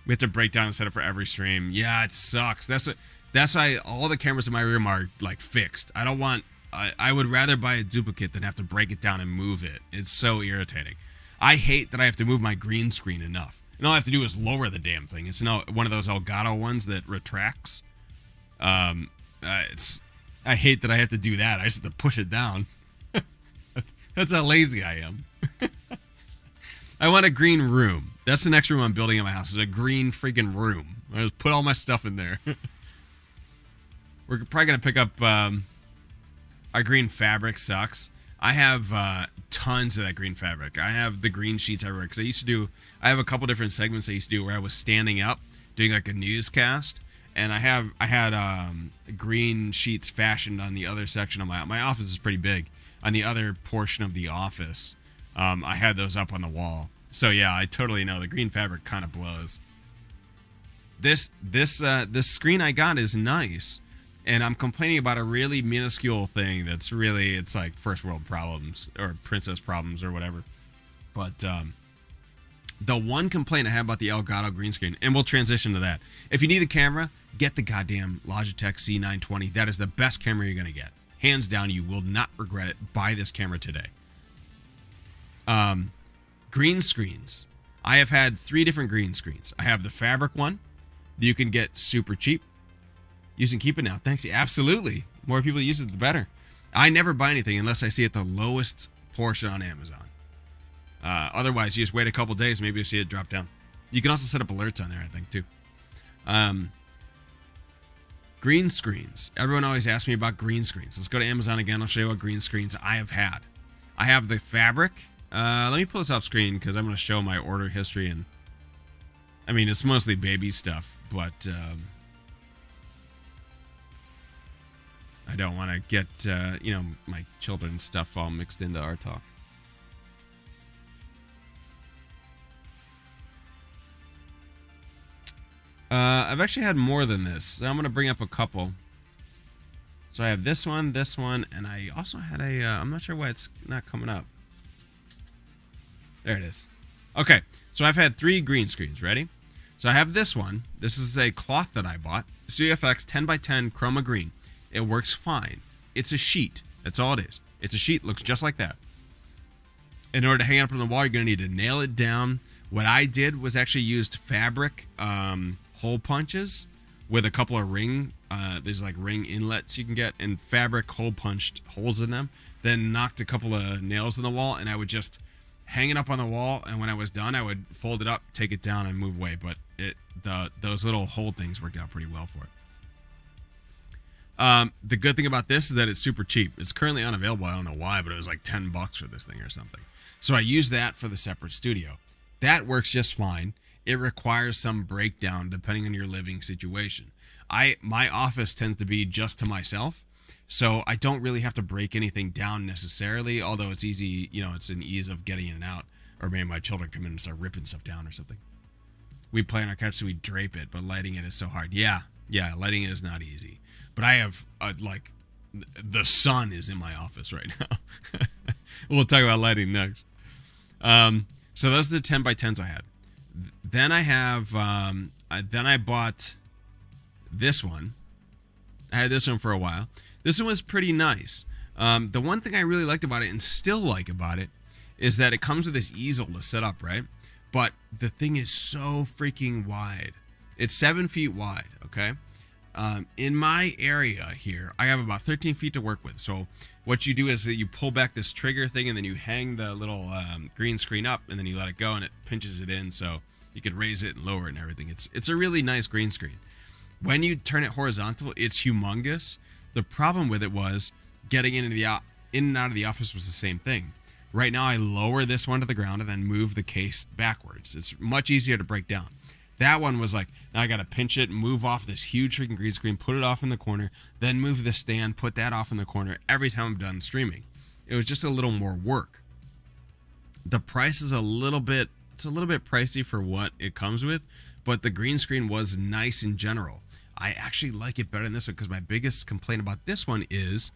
have to break down and set up for every stream. Yeah, it sucks. That's why all the cameras in my room are like fixed. I would rather buy a duplicate than have to break it down and move it. It's so irritating. I hate that I have to move my green screen enough. And all I have to do is lower the damn thing. It's not one of those Elgato ones that retracts. I hate that I have to do that. I just have to push it down. That's how lazy I am. I want a green room. That's the next room I'm building in my house, is a green freaking room. I just put all my stuff in there. We're probably going to pick up our green fabric. Sucks. I have tons of that green fabric. I have the green sheets everywhere because I have a couple different segments I used to do where I was standing up doing like a newscast, and I had green sheets fashioned on the other section of my office is pretty big. On the other portion of the office, I had those up on the wall. So yeah, I totally know the green fabric kind of blows. This screen I got is nice, and I'm complaining about a really minuscule thing it's like first world problems or princess problems or whatever. But the one complaint I have about the Elgato green screen, and we'll transition to that. If you need a camera, get the goddamn Logitech C920. That is the best camera you're gonna get. Hands down, you will not regret it. Buy this camera today. Green screens. I have had 3 different green screens. I have the fabric one that you can get super cheap. Using Keep It Now. Thanks. Yeah, absolutely. More people use it, the better. I never buy anything unless I see it the lowest portion on Amazon. Otherwise, you just wait a couple days. Maybe you'll see it drop down. You can also set up alerts on there, I think, too. Green screens. Everyone always asks me about green screens. Let's go to Amazon again. I'll show you what green screens I have had. I have the fabric. Let me pull this off screen because I'm going to show my order history. And I mean, it's mostly baby stuff, but I don't want to get, my children's stuff all mixed into our talk. I've actually had more than this, so I'm going to bring up a couple. So I have this one, and I also had I'm not sure why it's not coming up. There it is. Okay, so I've had 3 green screens. Ready? So I have this one. This is a cloth that I bought. Studio FX 10x10 chroma green. It works fine. It's a sheet. That's all it is. It's a sheet. Looks just like that. In order to hang it up on the wall, you're going to need to nail it down. What I did was actually used fabric hole punches with a couple of there's like ring inlets you can get, and fabric hole punched holes in them. Then knocked a couple of nails in the wall, and I would just hang it up on the wall, and when I was done, I would fold it up, take it down, and move away. But those little hole things worked out pretty well for it. The good thing about this is that it's super cheap. It's currently unavailable. I don't know why, but it was like $10 for this thing or something. So I use that for the separate studio. That works just fine. It requires some breakdown depending on your living situation. My office tends to be just to myself, so I don't really have to break anything down necessarily, although it's easy, it's an ease of getting in and out, or maybe my children come in and start ripping stuff down or something. We play on our couch, so we drape it, but lighting it is so hard. Yeah, lighting it is not easy. But I have, the sun is in my office right now. We'll talk about lighting next. So those are the 10x10s I had. Then I have, then I bought this one. I had this one for a while. This one was pretty nice. The one thing I really liked about it, and still like about it, is that it comes with this easel to set up, right? But the thing is so freaking wide. It's 7 feet wide, okay? In my area here, I have about 13 feet to work with. So what you do is that you pull back this trigger thing, and then you hang the little green screen up, and then you let it go, and it pinches it in, so you could raise it and lower it and everything. It's a really nice green screen. When you turn it horizontal, it's humongous. The problem with it was getting in and out of the office was the same thing. Right now, I lower this one to the ground and then move the case backwards. It's much easier to break down. That one was like, now I got to pinch it, move off this huge freaking green screen, put it off in the corner, then move the stand, put that off in the corner every time I'm done streaming. It was just a little more work. The price is a little bit pricey for what it comes with, but the green screen was nice in general. I actually like it better than this one because my biggest complaint about this one is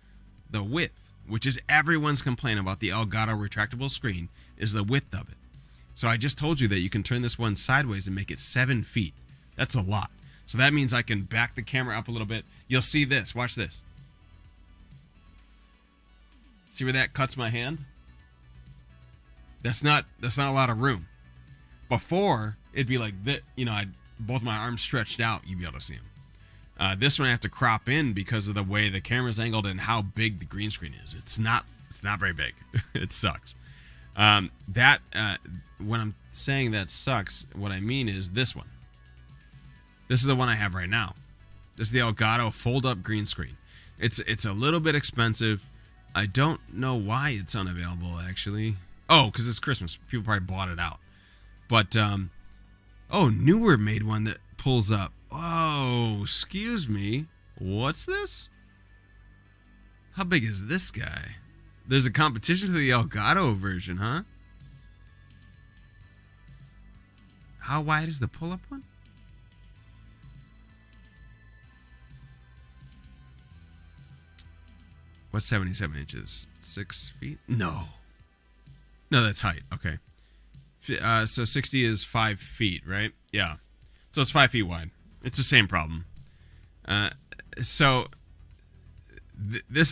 the width, which is everyone's complaint about the Elgato retractable screen, is the width of it. So I just told you that you can turn this one sideways and make it 7 feet. That's a lot. So that means I can back the camera up a little bit. You'll see this. Watch this. See where that cuts my hand? That's not a lot of room. Before, it'd be like this, both my arms stretched out, you'd be able to see them. This one I have to crop in because of the way the camera's angled and how big the green screen is. It's not very big. It sucks. When I'm saying that sucks, what I mean is this one. This is the one I have right now. This is the Elgato fold-up green screen. It's a little bit expensive. I don't know why it's unavailable, actually. Oh, because it's Christmas. People probably bought it out. But, Newer made one that pulls up. Oh, excuse me. What's this? How big is this guy? There's a competition to the Elgato version, huh? How wide is the pull-up one? What's 77 inches? 6 feet? No, that's height. Okay. So 60 is 5 feet, right? Yeah. So it's 5 feet wide. It's the same problem. This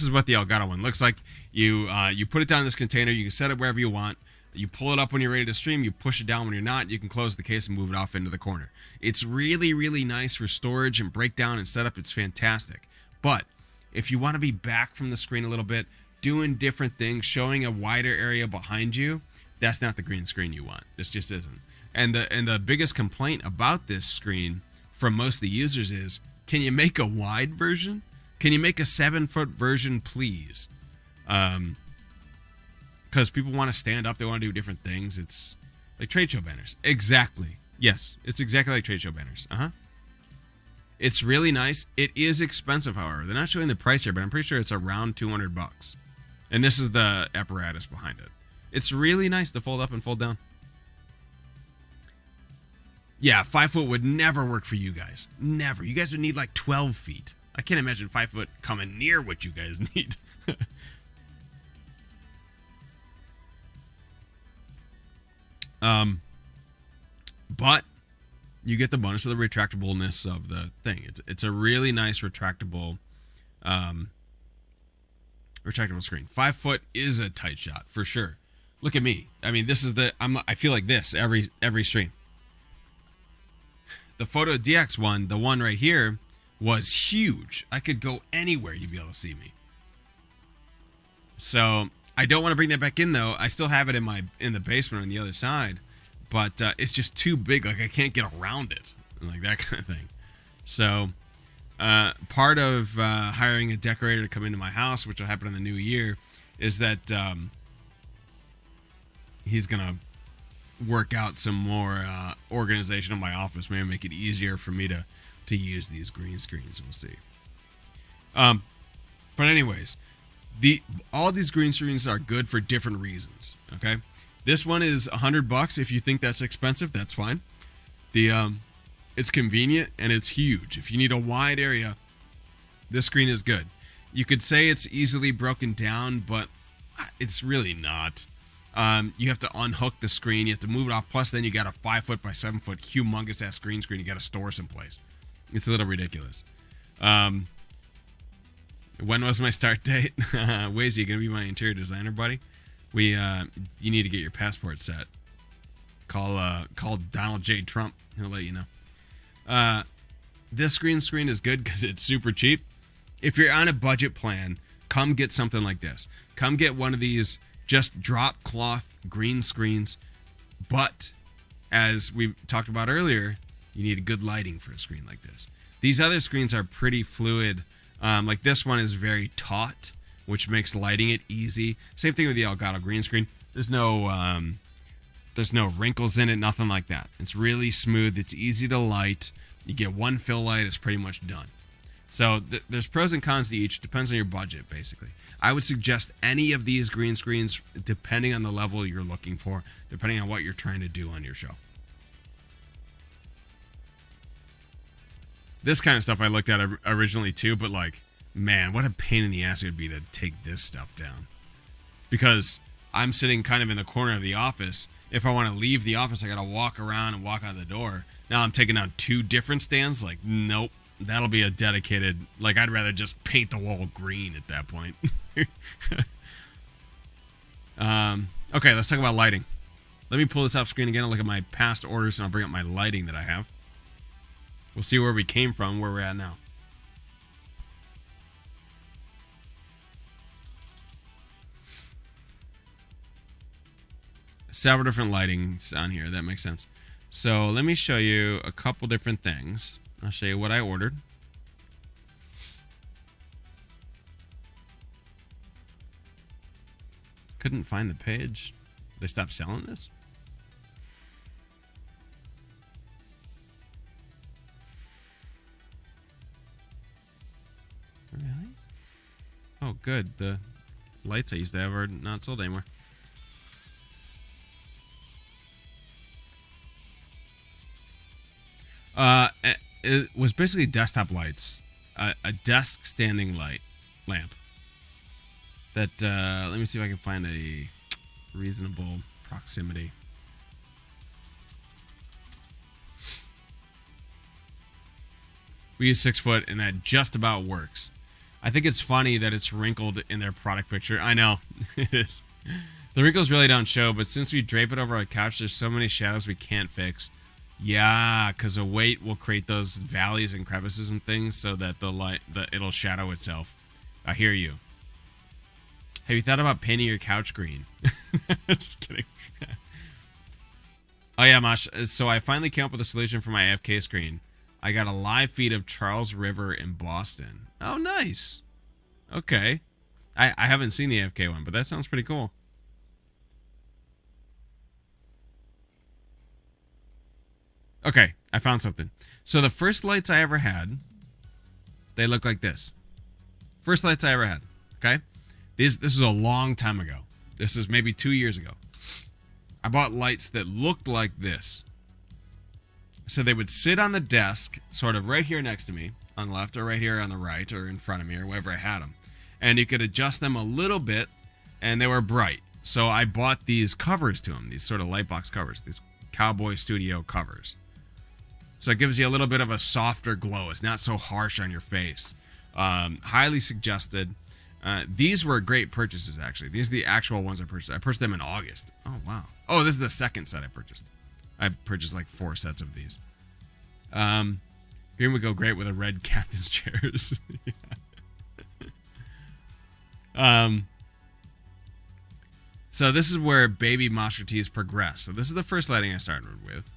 is what the Elgato one looks like. You put it down in this container. You can set it wherever you want. You pull it up when you're ready to stream. You push it down when you're not. You can close the case and move it off into the corner. It's really, really nice for storage and breakdown and setup. It's fantastic. But if you want to be back from the screen a little bit, doing different things, showing a wider area behind you, that's not the green screen you want. This just isn't. And the biggest complaint about this screen from most of the users is, can you make a wide version? Can you make a 7-foot version, please? Because people want to stand up. They want to do different things. It's like trade show banners. Exactly. Yes, it's exactly like trade show banners. It's really nice. It is expensive, however. They're not showing the price here, but I'm pretty sure it's around $200. And this is the apparatus behind it. It's really nice to fold up and fold down. Yeah, 5 foot would never work for you guys. Never. You guys would need like 12 feet. I can't imagine 5 foot coming near what you guys need. But you get the bonus of the retractableness of the thing. It's a really nice retractable screen. 5 foot is a tight shot for sure. Look at me. I mean, this is I feel like this every stream. The Photo DX one, the one right here, was huge. I could go anywhere, you'd be able to see me. So I don't want to bring that back in though. I still have it in the basement on the other side, but it's just too big. Like I can't get around it, like that kind of thing. So part of hiring a decorator to come into my house, which will happen in the new year, is that he's gonna work out some more organization in my office, maybe make it easier for me to use these green screens. We'll see. But anyways, all these green screens are good for different reasons. Okay, this one is $100. If you think that's expensive, that's fine. It's convenient and it's huge. If you need a wide area, this screen is good. You could say it's easily broken down, but it's really not. You have to unhook the screen. You have to move it off. Plus, then you got a 5 foot by 7 foot humongous ass green screen. You got to store someplace. It's a little ridiculous. When was my start date? Wazy, you gonna be my interior designer, buddy? You need to get your passport set. Call Donald J. Trump. He'll let you know. This green screen is good because it's super cheap. If you're on a budget plan, come get something like this. Come get one of these just drop cloth green screens. But as we talked about earlier, you need good lighting for a screen like this. These other screens are pretty fluid. Like this one is very taut, which makes lighting it easy. Same thing with the Elgato green screen. There's no wrinkles in it, nothing like that. It's really smooth. It's easy to light. You get one fill light, it's pretty much done. So there's pros and cons to each. Depends on your budget, basically. I would suggest any of these green screens, depending on the level you're looking for, depending on what you're trying to do on your show. This kind of stuff I looked at originally too, but like, man, what a pain in the ass it would be to take this stuff down. Because I'm sitting kind of in the corner of the office. If I want to leave the office, I got to walk around and walk out the door. Now I'm taking down 2 different stands. Like, nope. That'll be a dedicated, like, I'd rather just paint the wall green at that point. Okay, let's talk about lighting. Let me pull this off screen again and look at my past orders, and I'll bring up my lighting that I have. We'll see where we came from, where we're at now. Several different lightings on here. That makes sense. So let me show you a couple different things. I'll show you what I ordered. Couldn't find the page. They stopped selling this? Really? Oh, good. The lights I used to have are not sold anymore. It was basically desktop lights, a desk standing lamp. That let me see if I can find a reasonable proximity. We use 6 foot, and that just about works. I think it's funny that it's wrinkled in their product picture. I know it is. The wrinkles really don't show, but since we drape it over our couch, there's so many shadows we can't fix. Yeah, because a weight will create those valleys and crevices and things so that it'll shadow itself. I hear you. Have you thought about painting your couch green? Just kidding. Oh yeah, Mosh. So I finally came up with a solution for my AFK screen. I got a live feed of Charles River in Boston. Oh, nice. Okay. I haven't seen the AFK one, but that sounds pretty cool. Okay, I found something. So the first lights I ever had, they look like this. First lights I ever had, okay? This is a long time ago. This is maybe 2 years ago. I bought lights that looked like this. So they would sit on the desk, sort of right here next to me, on the left, or right here on the right, or in front of me, or wherever I had them. And you could adjust them a little bit, and they were bright. So I bought these covers to them, these sort of light box covers, these Cowboy Studio covers. So it gives you a little bit of a softer glow. It's not so harsh on your face. Highly suggested. These were great purchases, actually. These are the actual ones I purchased. I purchased them in August. Oh, wow. Oh, this is the second set I purchased. I purchased like 4 sets of these. Green would go great with a red captain's chairs. So this is where baby Monster Teas progress. So this is the first lighting I started with.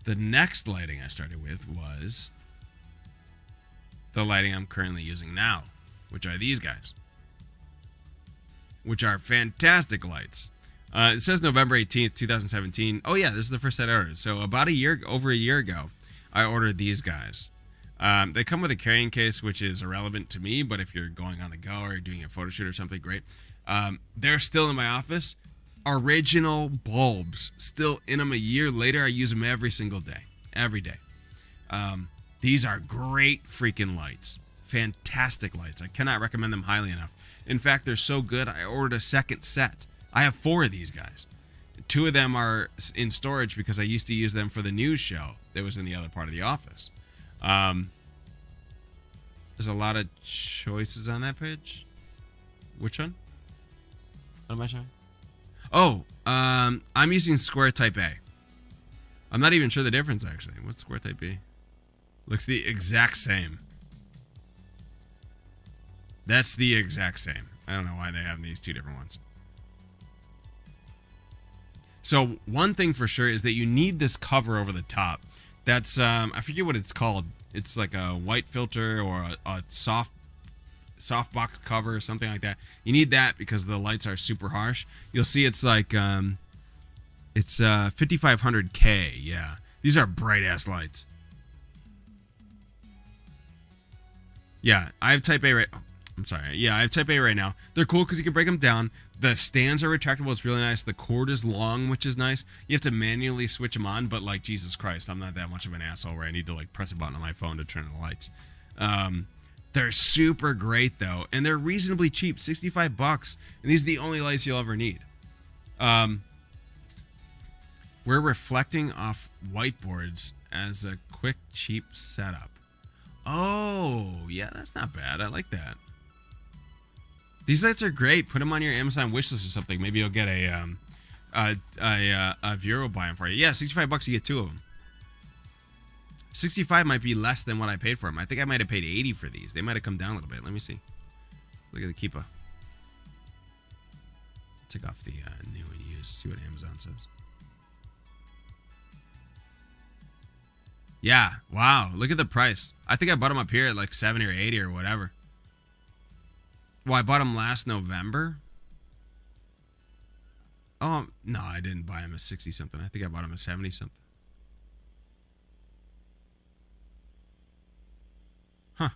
The next lighting I started with was the lighting I'm currently using now, which are these guys, which are fantastic lights. It says November 18th, 2017. Oh yeah, this is the first set I ordered. So about over a year ago, I ordered these guys. They come with a carrying case, which is irrelevant to me, but if you're going on the go or doing a photo shoot or something, great. They're still in my office. Original bulbs, still in them a year later. I use them every single day, every day. These are great freaking lights. Fantastic lights. I cannot recommend them highly enough. In fact, they're so good, I ordered a second set. I have 4 of these guys. 2 of them are in storage because I used to use them for the news show that was in the other part of the office. There's a lot of choices on that page. Which one? What am I showing? Oh, I'm using square type A. I'm not even sure the difference, actually. What's square type B? Looks the exact same. That's the exact same. I don't know why they have these two different ones. So one thing for sure is that you need this cover over the top. That's I forget what it's called. It's like a white filter or a soft box cover or something like that. You need that because the lights are super harsh. You'll see it's like it's 5500K. Yeah, these are bright ass lights. Yeah, I have Type A right. Oh, I'm sorry. Yeah, I have Type A right now. They're cool because you can break them down. The stands are retractable. It's really nice. The cord is long, which is nice. You have to manually switch them on, but like Jesus Christ, I'm not that much of an asshole where I need to like press a button on my phone to turn on the lights. They're super great though, and they're reasonably cheap, $65, and these are the only lights you'll ever need. We're reflecting off whiteboards as a quick, cheap setup. Oh, yeah, that's not bad. I like that. These lights are great. Put them on your Amazon wishlist or something. Maybe you'll get a viewer will buy them for you. Yeah, $65 you get two of them. 65 might be less than what I paid for them. I think I might have paid 80 for these. They might have come down a little bit. Let me see. Look at the Keepa. Take off the new and used. See what Amazon says. Yeah, wow. Look at the price. I think I bought them up here at like 70 or 80 or whatever. Well, I bought them last November. Oh, no, I didn't buy them at 60 something. I think I bought them at 70 something. Huh.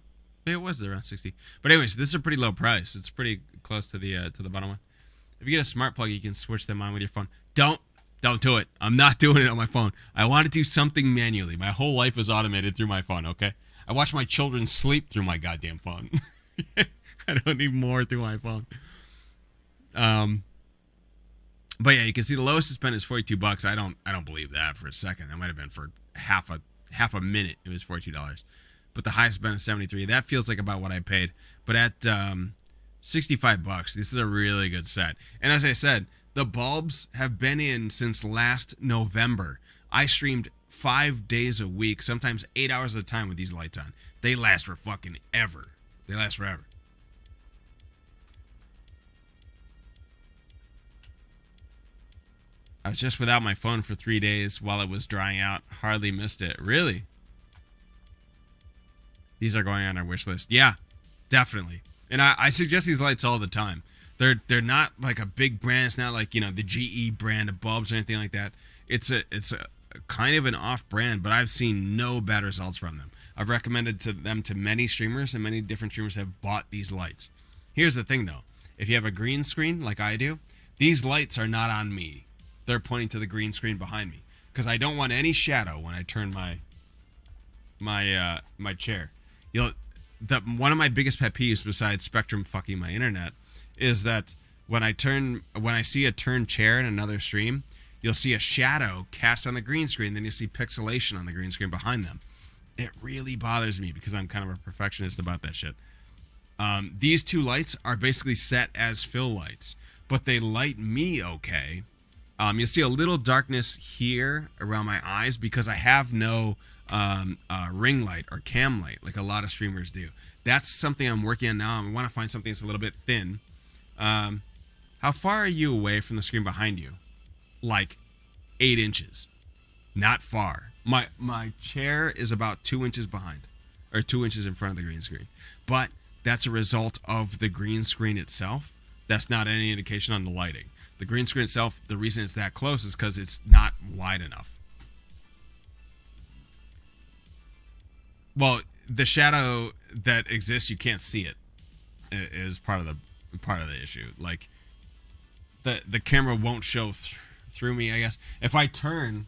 Maybe it was around 60. But anyways, this is a pretty low price. It's pretty close to the bottom one. If you get a smart plug, you can switch them on with your phone. Don't do it. I'm not doing it on my phone. I want to do something manually. My whole life is automated through my phone, okay? I watch my children sleep through my goddamn phone. I don't need more through my phone. But yeah, you can see the lowest it's been is $42. I don't believe that for a second. That might have been for half a minute. It was $42. But the highest been is 73. That feels like about what I paid. But at $65, this is a really good set. And as I said, the bulbs have been in since last November. I streamed 5 days a week, sometimes 8 hours at a time with these lights on. They last for fucking ever. They last forever. I was just without my phone for 3 days while it was drying out. Hardly missed it. Really? These are going on our wish list. Yeah, definitely. And I suggest these lights all the time. They're not like a big brand. It's not like, you know, the GE brand of bulbs or anything like that. It's a kind of an off brand, but I've seen no bad results from them. I've recommended them to many streamers, and many different streamers have bought these lights. Here's the thing though. If you have a green screen like I do, these lights are not on me. They're pointing to the green screen behind me because I don't want any shadow when I turn my chair. One of my biggest pet peeves besides Spectrum fucking my internet is that when I see a turned chair in another stream, you'll see a shadow cast on the green screen, then you'll see pixelation on the green screen behind them. It really bothers me because I'm kind of a perfectionist about that shit. These two lights are basically set as fill lights, but they light me okay. You'll see a little darkness here around my eyes because I have no ring light or cam light like a lot of streamers do. That's something I'm working on now. I want to find something that's a little bit thin. How far are you away from the screen behind you? Like 8 inches. Not far. My chair is about 2 inches behind, or 2 inches in front of the green screen. But that's a result of the green screen itself. That's not any indication on the lighting. The green screen itself, the reason it's that close is because it's not wide enough. Well, the shadow that exists, you can't see it, is part of the issue. Like the camera won't show through me, I guess. If I turn,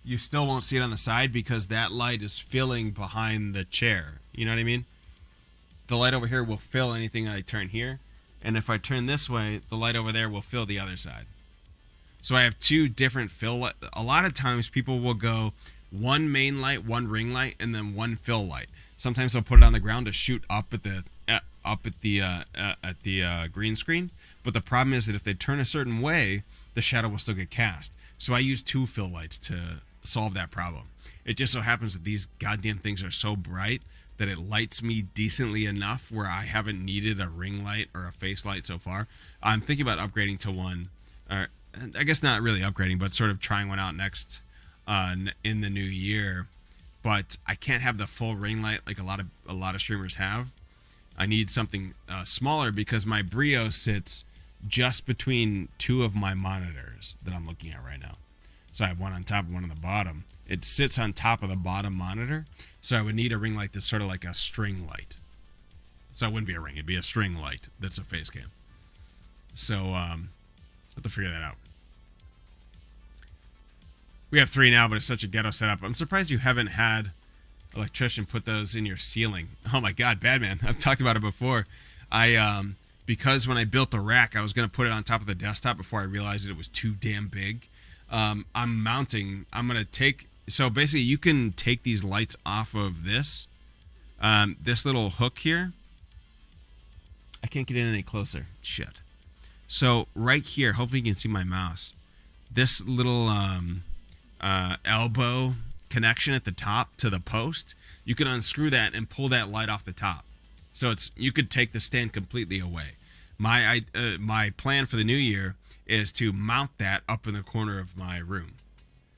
you still won't see it on the side because that light is filling behind the chair. You know what I mean? The light over here will fill anything I turn here, and if I turn this way, the light over there will fill the other side. So I have two different fill light. A lot of times people will go one main light, one ring light, and then one fill light. Sometimes they'll put it on the ground to shoot up at the green screen. But the problem is that if they turn a certain way, the shadow will still get cast. So I use two fill lights to solve that problem. It just so happens that these goddamn things are so bright that it lights me decently enough where I haven't needed a ring light or a face light so far. I'm thinking about upgrading to one, or I guess not really upgrading, but sort of trying one out next in the new year. But I can't have the full ring light like a lot of streamers have. I need something smaller because my Brio sits just between two of my monitors that I'm looking at right now. So I have one on top and one on the bottom. It sits on top of the bottom monitor, so I would need a ring light that's sort of like a string light. So it wouldn't be a ring, it'd be a string light that's a face cam. So I have to figure that out. We have 3 now, but it's such a ghetto setup. I'm surprised you haven't had electrician put those in your ceiling. Oh my god, Badman. I've talked about it before. Because when I built the rack, I was going to put it on top of the desktop before I realized that it was too damn big. I'm going to take... So basically, you can take these lights off of this. This little hook here. I can't get in any closer. Shit. So right here, hopefully you can see my mouse. This little elbow connection at the top to the post, you can unscrew that and pull that light off the top. So you could take the stand completely away. My plan for the new year is to mount that up in the corner of my room,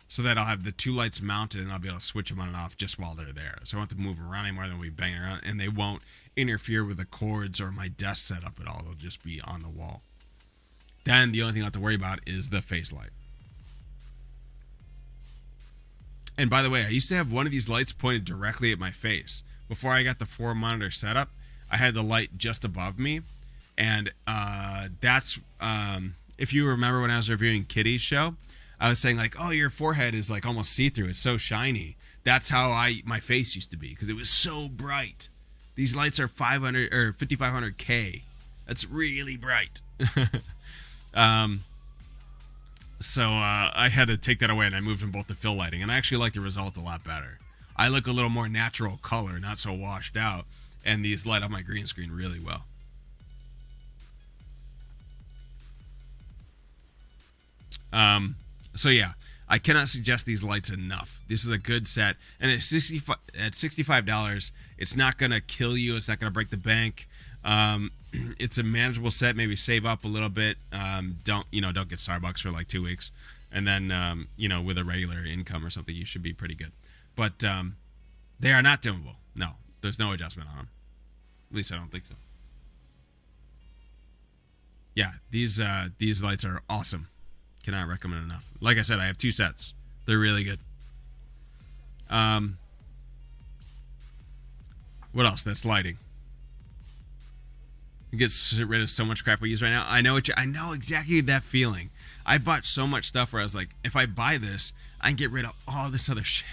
so that I'll have the 2 lights mounted and I'll be able to switch them on and off just while they're there. So I don't have to move around anymore than we bang around, and they won't interfere with the cords or my desk setup at all. They'll just be on the wall. Then the only thing I have to worry about is the face light. And by the way, I used to have one of these lights pointed directly at my face. Before I got the 4 monitor setup, I had the light just above me. And that's, if you remember when I was reviewing Kitty's show, I was saying like, oh, your forehead is like almost see-through. It's so shiny. That's how my face used to be, because it was so bright. These lights are 500 or 5500K. That's really bright. So I had to take that away, and I moved them both to fill lighting, and I actually like the result a lot better. I look a little more natural color, not so washed out, and these light up my green screen really well. So yeah, I cannot suggest these lights enough. This is a good set, and at $65, it's not gonna kill you. It's not gonna break the bank. It's a manageable set. Maybe save up a little bit. Don't get Starbucks for like 2 weeks, and then with a regular income or something, you should be pretty good. But they are not dimmable. No, there's no adjustment on them. At least I don't think so. Yeah, these lights are awesome. Cannot recommend enough. Like I said, I have 2 sets. They're really good. What else? That's lighting. You get rid of so much crap we use right now. I know exactly that feeling. I bought so much stuff where I was like, if I buy this, I can get rid of all this other shit.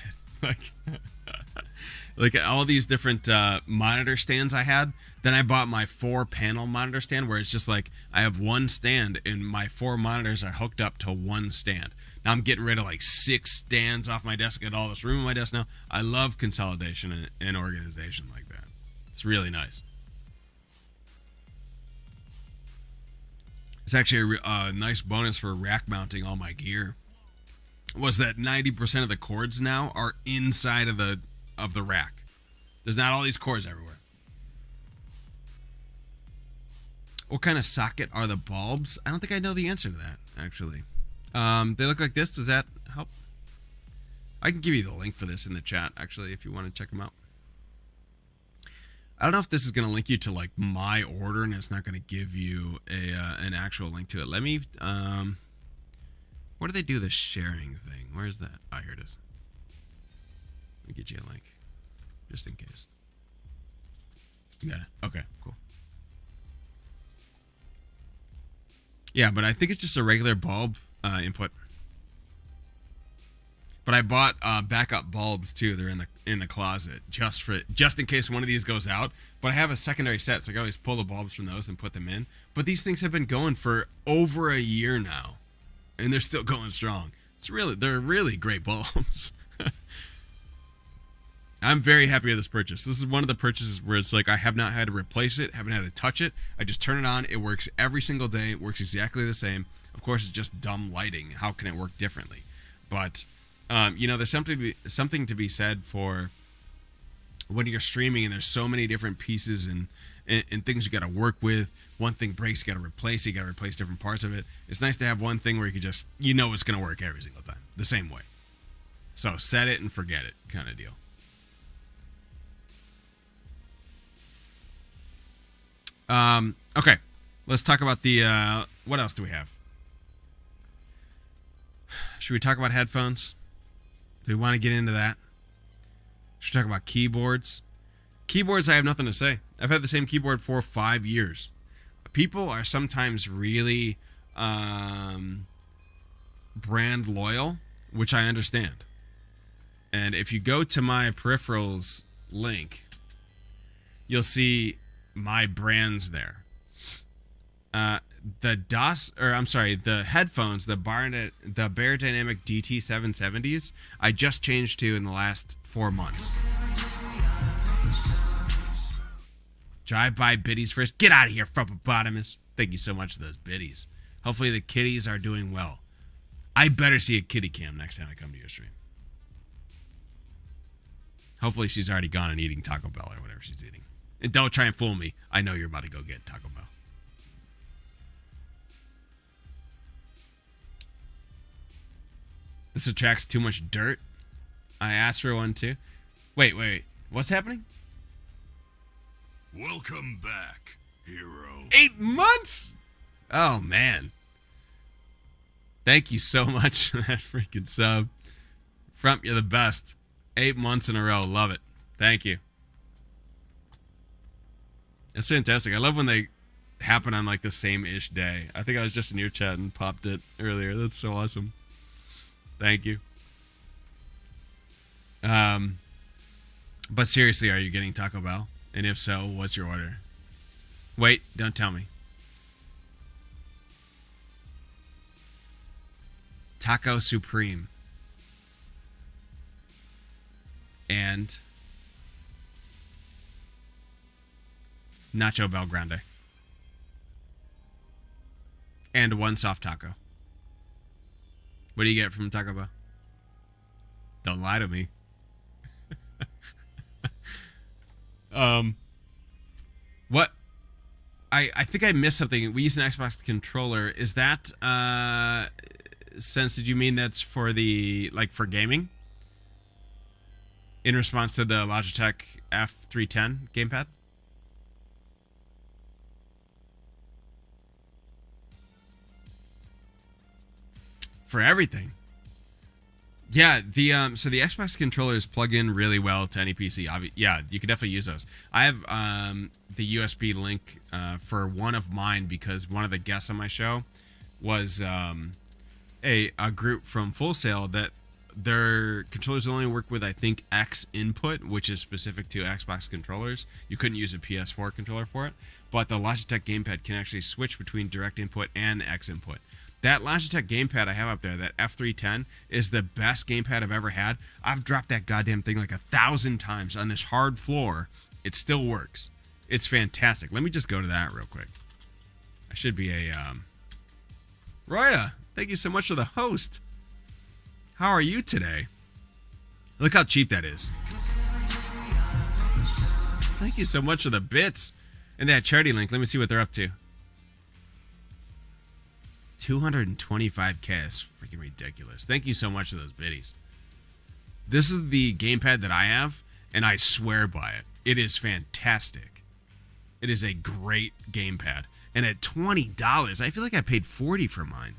Like all these different monitor stands I had. Then I bought my 4-panel monitor stand, where it's just like I have one stand and my 4 monitors are hooked up to one stand. Now I'm getting rid of like 6 stands off my desk. I got all this room in my desk now. I love consolidation and organization like that. It's really nice. It's actually a nice bonus for rack mounting all my gear. Was that 90% of the cords now are inside of the rack. There's not all these cords everywhere. What kind of socket are the bulbs? I don't think I know the answer to that, actually. They look like this. Does that help? I can give you the link for this in the chat, actually, if you want to check them out. I don't know if this is going to link you to like my order, and it's not going to give you an actual link to it. Let me... where do they do the sharing thing? Where's that? Oh, here it is. Let me get you a link, just in case. You got it? Okay, cool. Yeah, but I think it's just a regular bulb input. But I bought backup bulbs too. They're in the closet just in case one of these goes out. But I have a secondary set, so I can always pull the bulbs from those and put them in. But these things have been going for over a year now, and they're still going strong. They're really great bulbs. I'm very happy with this purchase. This is one of the purchases where it's like I have not had to replace it, haven't had to touch it. I just turn it on. It works every single day. It works exactly the same. Of course, it's just dumb lighting. How can it work differently? But There's something to be said for when you're streaming and there's so many different pieces and things you got to work with. One thing breaks, you got to replace it. You got to replace different parts of it. It's nice to have one thing where you can just, it's going to work every single time the same way. So set it and forget it kind of deal. Okay, let's talk about the, what else do we have? Should we talk about headphones? Do we want to get into that? Should we talk about keyboards? Keyboards, I have nothing to say. I've had the same keyboard for 5 years. People are sometimes really brand loyal, which I understand. And if you go to my peripherals link, you'll see my brands there. The headphones, the Beyerdynamic DT770s, I just changed to in the last 4 months. Drive-by biddies first. Get out of here, Fruppopotamus. Thank you so much for those biddies. Hopefully the kitties are doing well. I better see a kitty cam next time I come to your stream. Hopefully she's already gone and eating Taco Bell or whatever she's eating. And don't try and fool me. I know you're about to go get Taco Bell. This attracts too much dirt. I asked for one too. Wait. What's happening? Welcome back, hero. 8 months? Oh, man. Thank you so much for that freaking sub. Frump, you're the best. 8 months in a row. Love it. Thank you. It's fantastic. I love when they happen on like the same-ish day. I think I was just in your chat and popped it earlier. That's so awesome. Thank you. But seriously, are you getting Taco Bell? And if so, what's your order? Wait, don't tell me. Taco Supreme. And Nacho Bel Grande. And one soft taco. What do you get from Taco Bell? Don't lie to me. What? I think I missed something. We use an Xbox controller. Is that, did you mean that's for the, like, for gaming? In response to the Logitech F310 gamepad? For everything. Yeah, so the Xbox controllers plug in really well to any PC. Yeah, you can definitely use those. I have the USB link for one of mine because one of the guests on my show was a group from Full Sail that their controllers only work with, I think, X input, which is specific to Xbox controllers. You couldn't use a PS4 controller for it, but the Logitech gamepad can actually switch between direct input and X input. That Logitech gamepad I have up there, that F310, is the best gamepad I've ever had. I've dropped that goddamn thing like 1,000 times on this hard floor. It still works. It's fantastic. Let me just go to that real quick. I should be a... Roya, thank you so much for the host. How are you today? Look how cheap that is. Thank you so much for the bits. And that charity link, let me see what they're up to. 225k is freaking ridiculous. Thank you so much for those biddies. This is the gamepad that I have, and I swear by it. It is fantastic. It is a great gamepad. And at $20, I feel like I paid $40 for mine.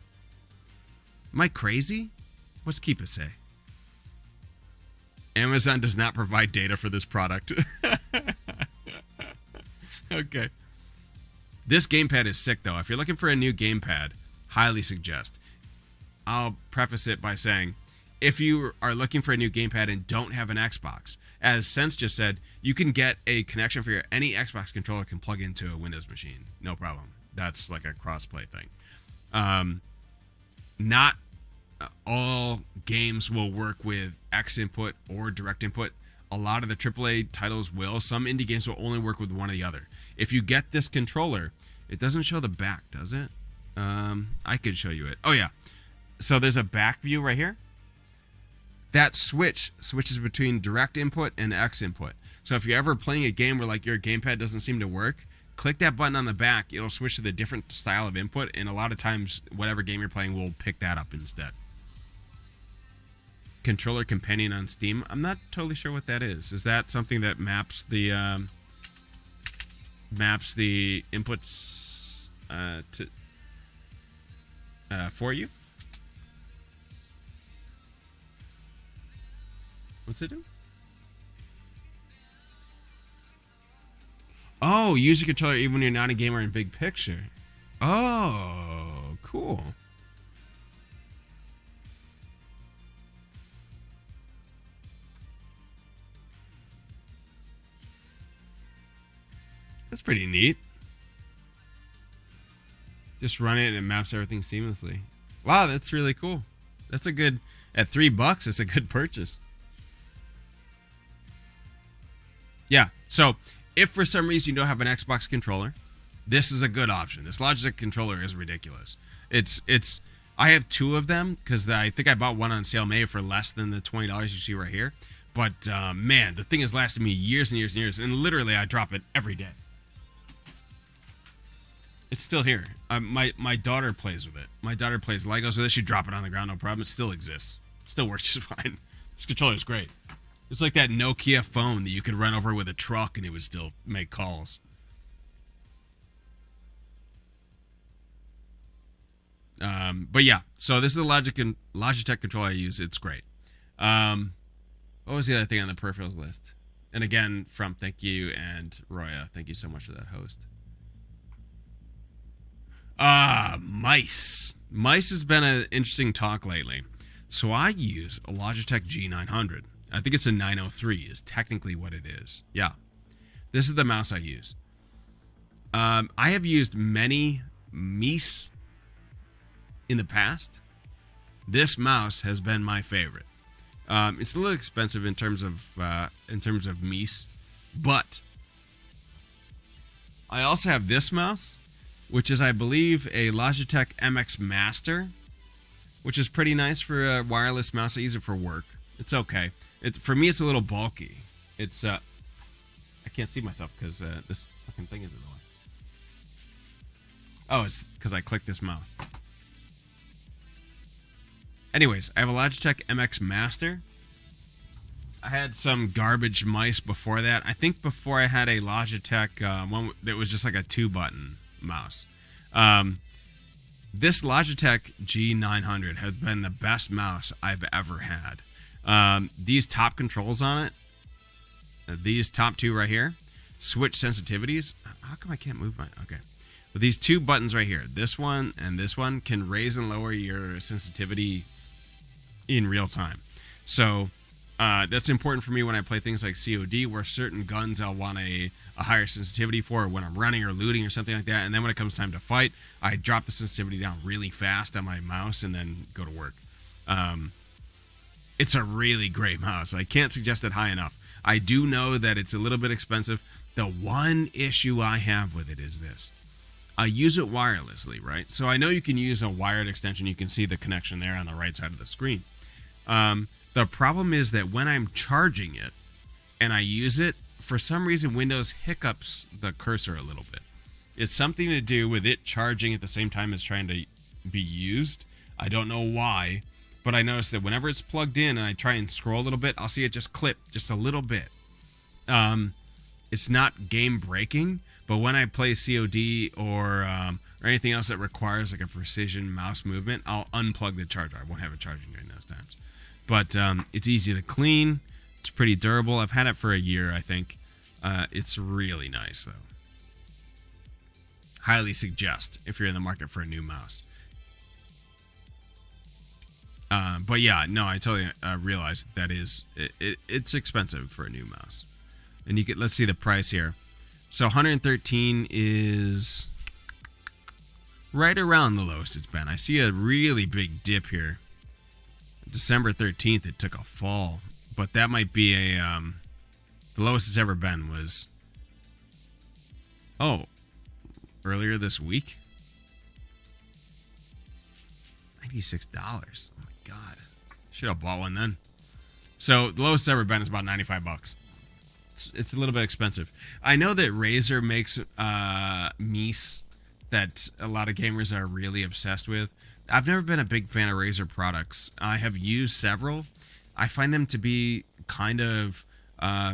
Am I crazy? What's Keepa say? Amazon does not provide data for this product. Okay. This gamepad is sick, though. If you're looking for a new gamepad, highly suggest. I'll preface it by saying, if you are looking for a new gamepad and don't have an Xbox, as Sense just said, you can get a connection for any Xbox controller can plug into a Windows machine. No problem. That's like a cross-play thing. Not all games will work with X input or direct input. A lot of the AAA titles will. Some indie games will only work with one or the other. If you get this controller, it doesn't show the back, does it? I could show you it. Oh, yeah. So there's a back view right here. that switches between direct input and X input. So if you're ever playing a game where like your gamepad doesn't seem to work, click that button on the back. It'll switch to the different style of input, and a lot of times whatever game you're playing will pick that up instead. Controller companion on Steam. I'm not totally sure what that is. Is that something that maps the inputs for you? What's it do? Oh, use your controller even when you're not a gamer in big picture. Oh, cool. That's pretty neat. Just run it and it maps everything seamlessly. Wow, that's really cool. That's a good, at $3, it's a good purchase. Yeah, so if for some reason you don't have an Xbox controller, this is a good option. This Logitech controller is ridiculous. I have two of them because I think I bought one on sale May for less than the $20 you see right here. But man, the thing has lasted me years and years and years, and literally I drop it every day. It's still here. My daughter plays with it. My daughter plays Legos with it. She drop it on the ground, no problem. It still exists. Still works just fine. This controller is great. It's like that Nokia phone that you could run over with a truck and it would still make calls. But yeah, so this is the Logitech controller I use. It's great. What was the other thing on the peripherals list? And again, from thank you and Roya, thank you so much for that host. Mice. Mice has been an interesting talk lately. So I use a Logitech G900. I think it's a 903 is technically what it is. Yeah. This is the mouse I use. I have used many mice in the past. This mouse has been my favorite. It's a little expensive in terms of mice, but I also have this mouse, which is, I believe, a Logitech MX Master, which is pretty nice for a wireless mouse. I use it for work. It's okay. For me, it's a little bulky. It's I can't see myself because this fucking thing is in the way. Oh, it's because I clicked this mouse. Anyways, I have a Logitech MX Master. I had some garbage mice before that. I think before I had a Logitech one that was just like a 2-button mouse. This Logitech G900 has been the best mouse I've ever had. These top controls on it, these top two right here, switch sensitivities. How come I can't move my... Okay. But these two buttons right here, this one and this one, can raise and lower your sensitivity in real time. So that's important for me when I play things like COD, where certain guns I'll want a higher sensitivity for when I'm running or looting or something like that. And then when it comes time to fight, I drop the sensitivity down really fast on my mouse and then go to work. It's a really great mouse. I can't suggest it high enough. I do know that it's a little bit expensive. The one issue I have with it is this. I use it wirelessly, right? So I know you can use a wired extension. You can see the connection there on the right side of the screen. The problem is that when I'm charging it and I use it, for some reason Windows hiccups the cursor a little bit. It's something to do with it charging at the same time as trying to be used. I don't know why, but I noticed that whenever it's plugged in and I try and scroll a little bit, I'll see it just clip just a little bit. It's not game breaking, but when I play COD or anything else that requires like a precision mouse movement, I'll unplug the charger. I won't have it charging during those times. But it's easy to clean. It's pretty durable. I've had it for a year, I think. It's really nice, though. Highly suggest if you're in the market for a new mouse. But yeah, no, I totally realized that it's expensive for a new mouse. And you get, let's see the price here. So 113 is right around the lowest it's been. I see a really big dip here. December 13th, it took a fall, but that might be a the lowest it's ever been was earlier this week. $96. Oh my god, should have bought one then. So the lowest it's ever been is about $95. It's a little bit expensive. I know that Razer makes Meese that a lot of gamers are really obsessed with. I've never been a big fan of Razer products. I have used several. I find them to be kind of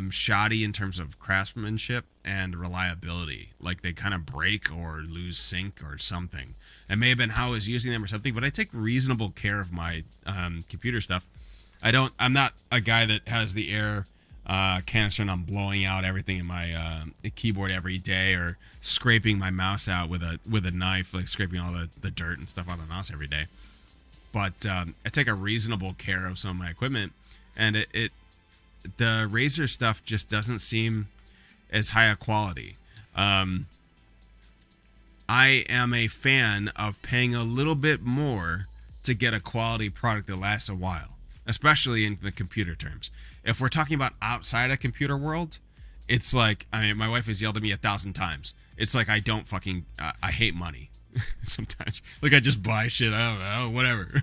shoddy in terms of craftsmanship and reliability. Like they kind of break or lose sync or something. It may have been how I was using them or something, but I take reasonable care of my computer stuff. I'm not a guy that has the air canister and I'm blowing out everything in my keyboard every day, or scraping my mouse out with a knife, like scraping all the dirt and stuff out of the mouse every day. But I take a reasonable care of some of my equipment, and the Razer stuff just doesn't seem as high a quality. I am a fan of paying a little bit more to get a quality product that lasts a while, especially in the computer terms. If we're talking about outside a computer world, it's like, I mean, my wife has yelled at me 1,000 times. It's like I hate money sometimes. Like I just buy shit, I don't know, whatever.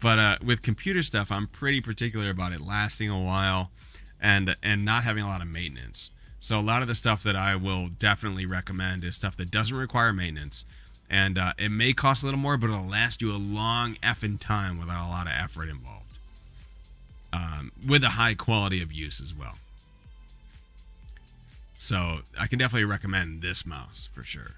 But with computer stuff, I'm pretty particular about it lasting a while and not having a lot of maintenance. So a lot of the stuff that I will definitely recommend is stuff that doesn't require maintenance. And it may cost a little more, but it'll last you a long effing time without a lot of effort involved. With a high quality of use as well. So I can definitely recommend this mouse for sure.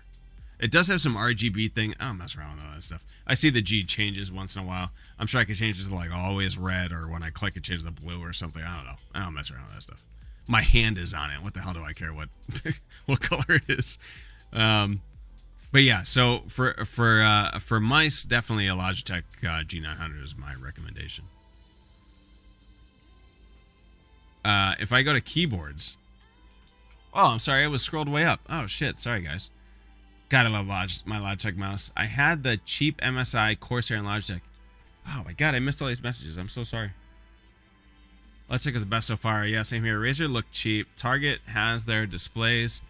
It does have some RGB thing. I don't mess around with all that stuff. I see the G changes once in a while. I'm sure I could change it to like always red, or when I click it changes to blue or something. I don't know. I don't mess around with that stuff. My hand is on it. What the hell do I care what what color it is? But yeah, so for mice, definitely a Logitech G900 is my recommendation. If I go to keyboards, oh, I'm sorry, I was scrolled way up. Oh shit, sorry guys. Gotta love my Logitech mouse. I had the cheap MSI Corsair and Logitech. Oh my god, I missed all these messages. I'm so sorry. Logitech is the best so far. Yeah, same here. Razer look cheap. Target has their displays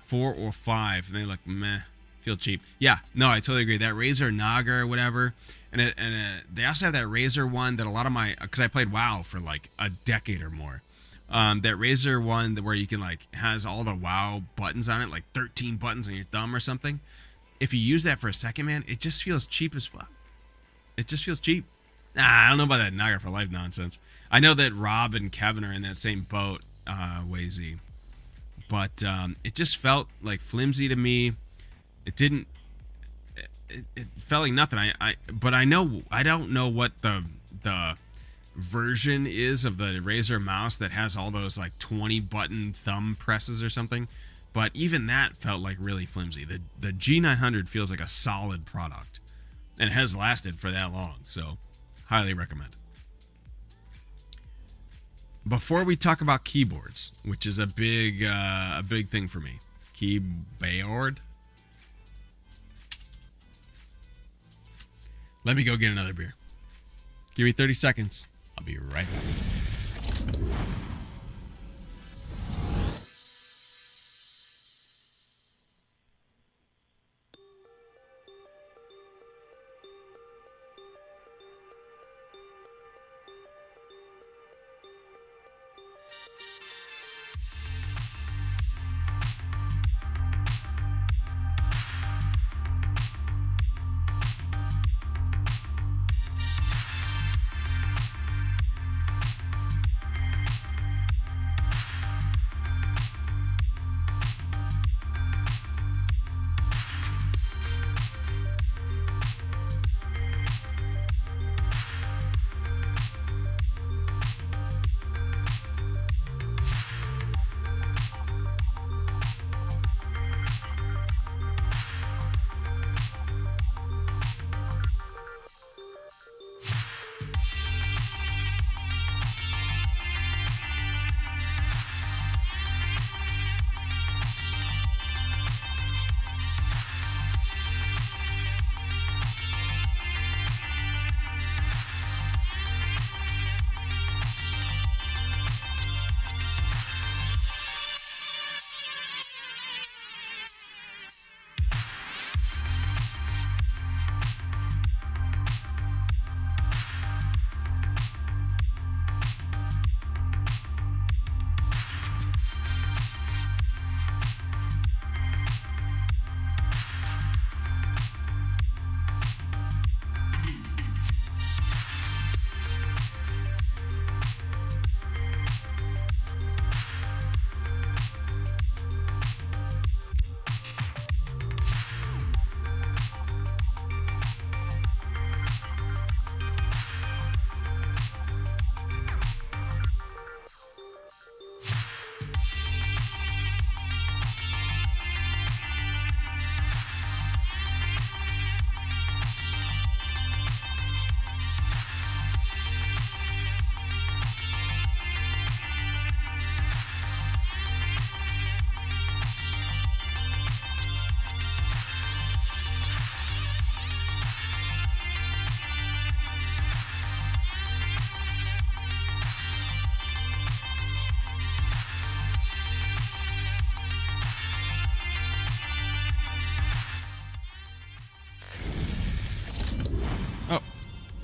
4 or 5, and they look meh. Feel cheap. Yeah, no, I totally agree. That Razer Naga or whatever, and they also have that Razer one that a lot of because I played WoW for like a decade or more. That Razer one where you can like has all the WoW buttons on it, like 13 buttons on your thumb or something. If you use that for a second, man, it just feels cheap as fuck. It just feels cheap. I don't know about that Naga for Life nonsense. I know that Rob and Kevin are in that same boat, Wazy, but it just felt like flimsy to me. It didn't. It felt like nothing. But I don't know what the version is of the Razer mouse that has all those like 20 button thumb presses or something, but even that felt like really flimsy. The G900 feels like a solid product and has lasted for that long, so highly recommend. Before we talk about keyboards, which is a big thing for me, keyboard. Let me go get another beer. Give me 30 seconds. I'll be right back.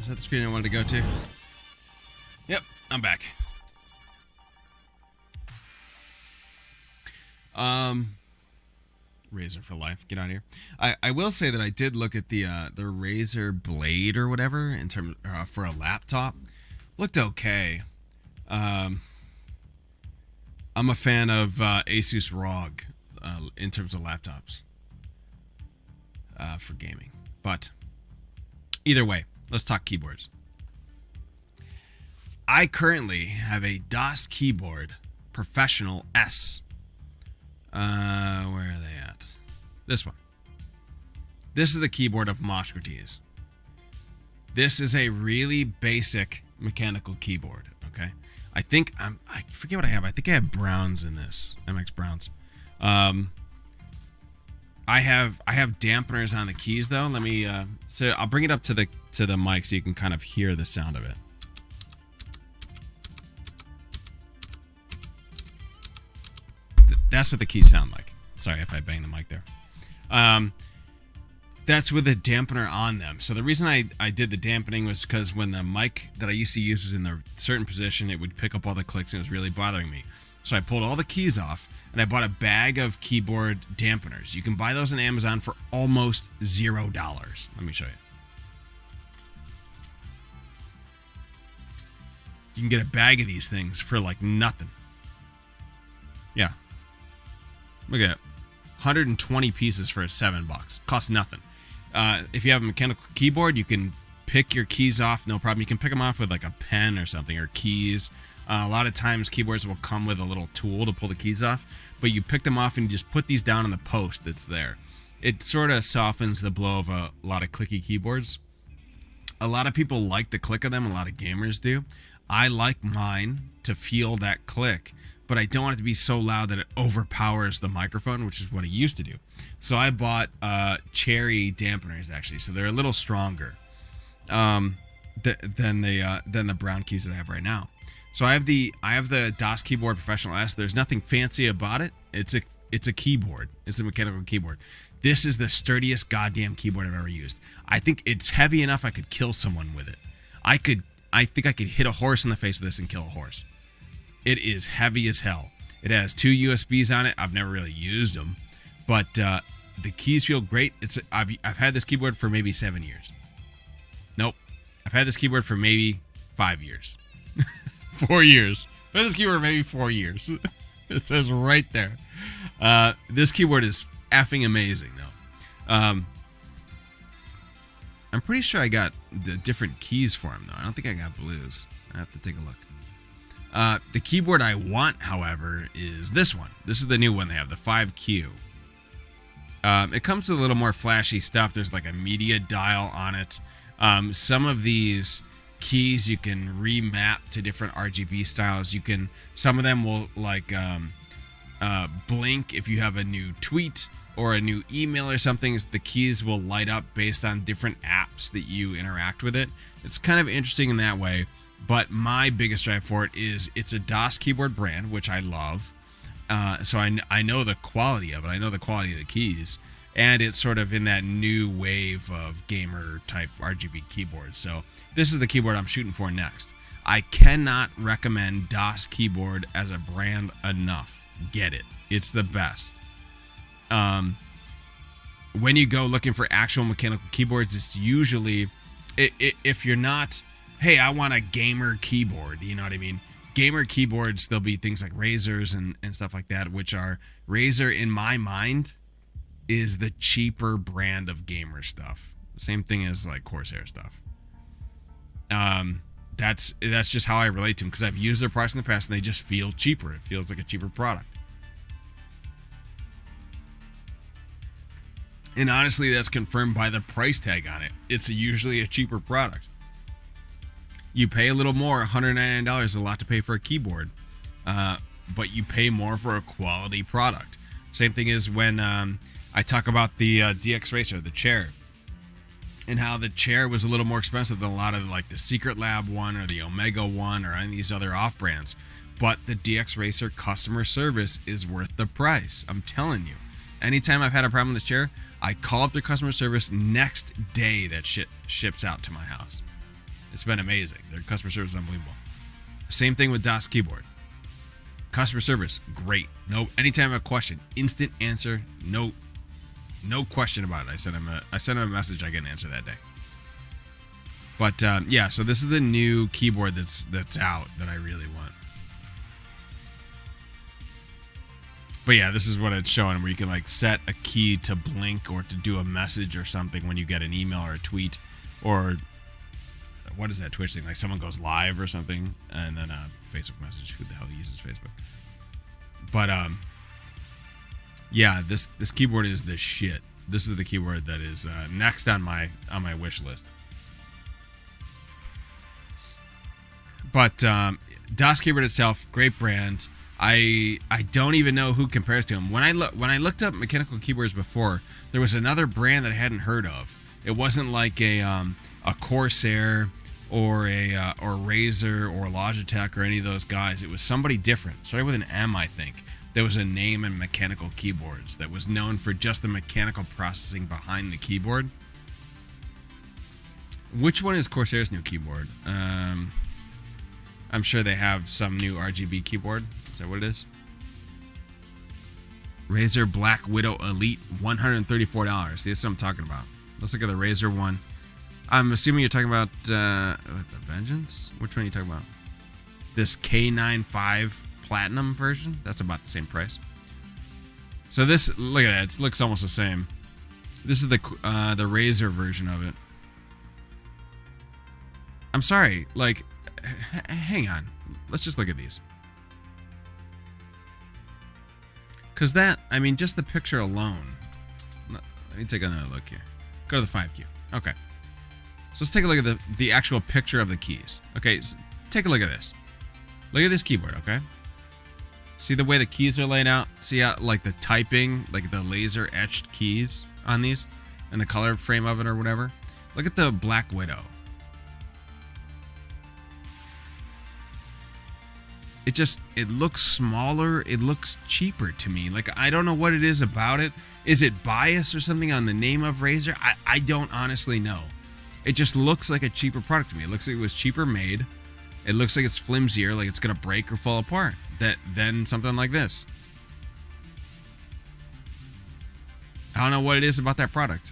Is that the screen I wanted to go to? Yep, I'm back. Razer for life. Get out of here. I will say that I did look at the Razer Blade or whatever in terms for a laptop. Looked okay. I'm a fan of Asus ROG in terms of laptops for gaming. But either way, let's talk keyboards. I currently have a DOS keyboard Professional S. Where are they at? This one. This is the keyboard of Mosh. This is a really basic mechanical keyboard. Okay, I forget what I have. I think I have Browns in this, MX Browns. I have dampeners on the keys though. Let me so I'll bring it up to the mic so you can kind of hear the sound of it. That's what the keys sound like. Sorry if I bang the mic there. That's with a dampener on them. So the reason I did the dampening was because when the mic that I used to use is in a certain position, it would pick up all the clicks and it was really bothering me. So I pulled all the keys off and I bought a bag of keyboard dampeners. You can buy those on Amazon for almost $0. Let me show you. You can get a bag of these things for like nothing. Yeah. Look at it. 120 pieces for $7. Costs nothing. If you have a mechanical keyboard, you can pick your keys off, no problem. You can pick them off with like a pen or something, or keys. A lot of times keyboards will come with a little tool to pull the keys off, but you pick them off and you just put these down on the post that's there. It sort of softens the blow of a lot of clicky keyboards. A lot of people like the click of them. A lot of gamers do. I like mine to feel that click, but I don't want it to be so loud that it overpowers the microphone, which is what I used to do. So I bought cherry dampeners actually, so they're a little stronger than the brown keys that I have right now. So I have the DOS keyboard Professional S. There's nothing fancy about it. It's a keyboard. It's a mechanical keyboard. This is the sturdiest goddamn keyboard I've ever used. I think it's heavy enough I could kill someone with it. I think I could hit a horse in the face with this and kill a horse. It is heavy as hell. It has 2 USBs on it. I've never really used them, but the keys feel great. I've had this keyboard for maybe 7 years. Nope, I've had this keyboard for maybe 5 years, 4 years. I've had this keyboard for maybe 4 years. It says right there. This keyboard is effing amazing, though. I'm pretty sure I got the different keys for him, though. I don't think I got blues. I have to take a look. The keyboard I want, however, is this one. This is the new one they have, the 5Q. It comes with a little more flashy stuff. There's like a media dial on it. Some of these keys you can remap to different RGB styles. Some of them will like blink if you have a new tweet or a new email or something. The keys will light up based on different apps that you interact with it. It's kind of interesting in that way. But my biggest drive for it is it's a DOS keyboard brand, which I love. So I know the quality of it. I know the quality of the keys. And it's sort of in that new wave of gamer type RGB keyboards. So this is the keyboard I'm shooting for next. I cannot recommend DOS keyboard as a brand enough. Get it. It's the best. When you go looking for actual mechanical keyboards, it's usually, if you're not, hey, I want a gamer keyboard, you know what I mean? Gamer keyboards, there'll be things like Razers and stuff like that, which are, Razer, in my mind, is the cheaper brand of gamer stuff. Same thing as like Corsair stuff. That's just how I relate to them, because I've used their products in the past and they just feel cheaper. It feels like a cheaper product. And honestly, that's confirmed by the price tag on it. It's usually a cheaper product. You pay a little more, $199 is a lot to pay for a keyboard, but you pay more for a quality product. Same thing is when I talk about the DX Racer, the chair, and how the chair was a little more expensive than a lot of like the Secret Lab one or the Omega one or any of these other off brands. But the DX Racer customer service is worth the price. I'm telling you. Anytime I've had a problem with this chair, I call up their customer service next day that shit ships out to my house. It's been amazing. Their customer service is unbelievable. Same thing with DOS keyboard. Customer service, great. No, anytime I have a question, instant answer. No question about it. I sent him a message. I get an answer that day. But yeah, so this is the new keyboard that's out that I really want. But yeah, this is what it's showing, where you can like set a key to blink or to do a message or something when you get an email or a tweet, or what is that Twitch thing? Like someone goes live or something, and then a Facebook message. Who the hell uses Facebook? But yeah, this keyboard is the shit. This is the keyboard that is next on my wish list. But DOS keyboard itself, great brand. I don't even know who compares to them. When I looked up mechanical keyboards before, there was another brand that I hadn't heard of. It wasn't like a Corsair or a Razer or Logitech or any of those guys. It was somebody different. Started with an M, I think. There was a name in mechanical keyboards that was known for just the mechanical processing behind the keyboard. Which one is Corsair's new keyboard? I'm sure they have some new RGB keyboard. Is that what it is? Razer Black Widow Elite, $134. See, that's what I'm talking about. Let's look at the Razer one. I'm assuming you're talking about the Vengeance? Which one are you talking about? This K95 Platinum version? That's about the same price. So this, look at that. It looks almost the same. This is the Razer version of it. I'm sorry, like, hang on. Let's just look at these. Because that, I mean, just the picture alone. Let me take another look here. Go to the 5Q. Okay. So let's take a look at the actual picture of the keys. Okay, so take a look at this. Look at this keyboard, okay? See the way the keys are laid out? See how, like, the typing, like the laser etched keys on these? And the color frame of it or whatever? Look at the Black Widow. It looks smaller. It looks cheaper to me. Like, I don't know what it is about it. Is it bias or something on the name of Razer? I don't honestly know. It just looks like a cheaper product to me. It looks like it was cheaper made. It looks like it's flimsier, like it's going to break or fall apart than something like this. I don't know what it is about that product.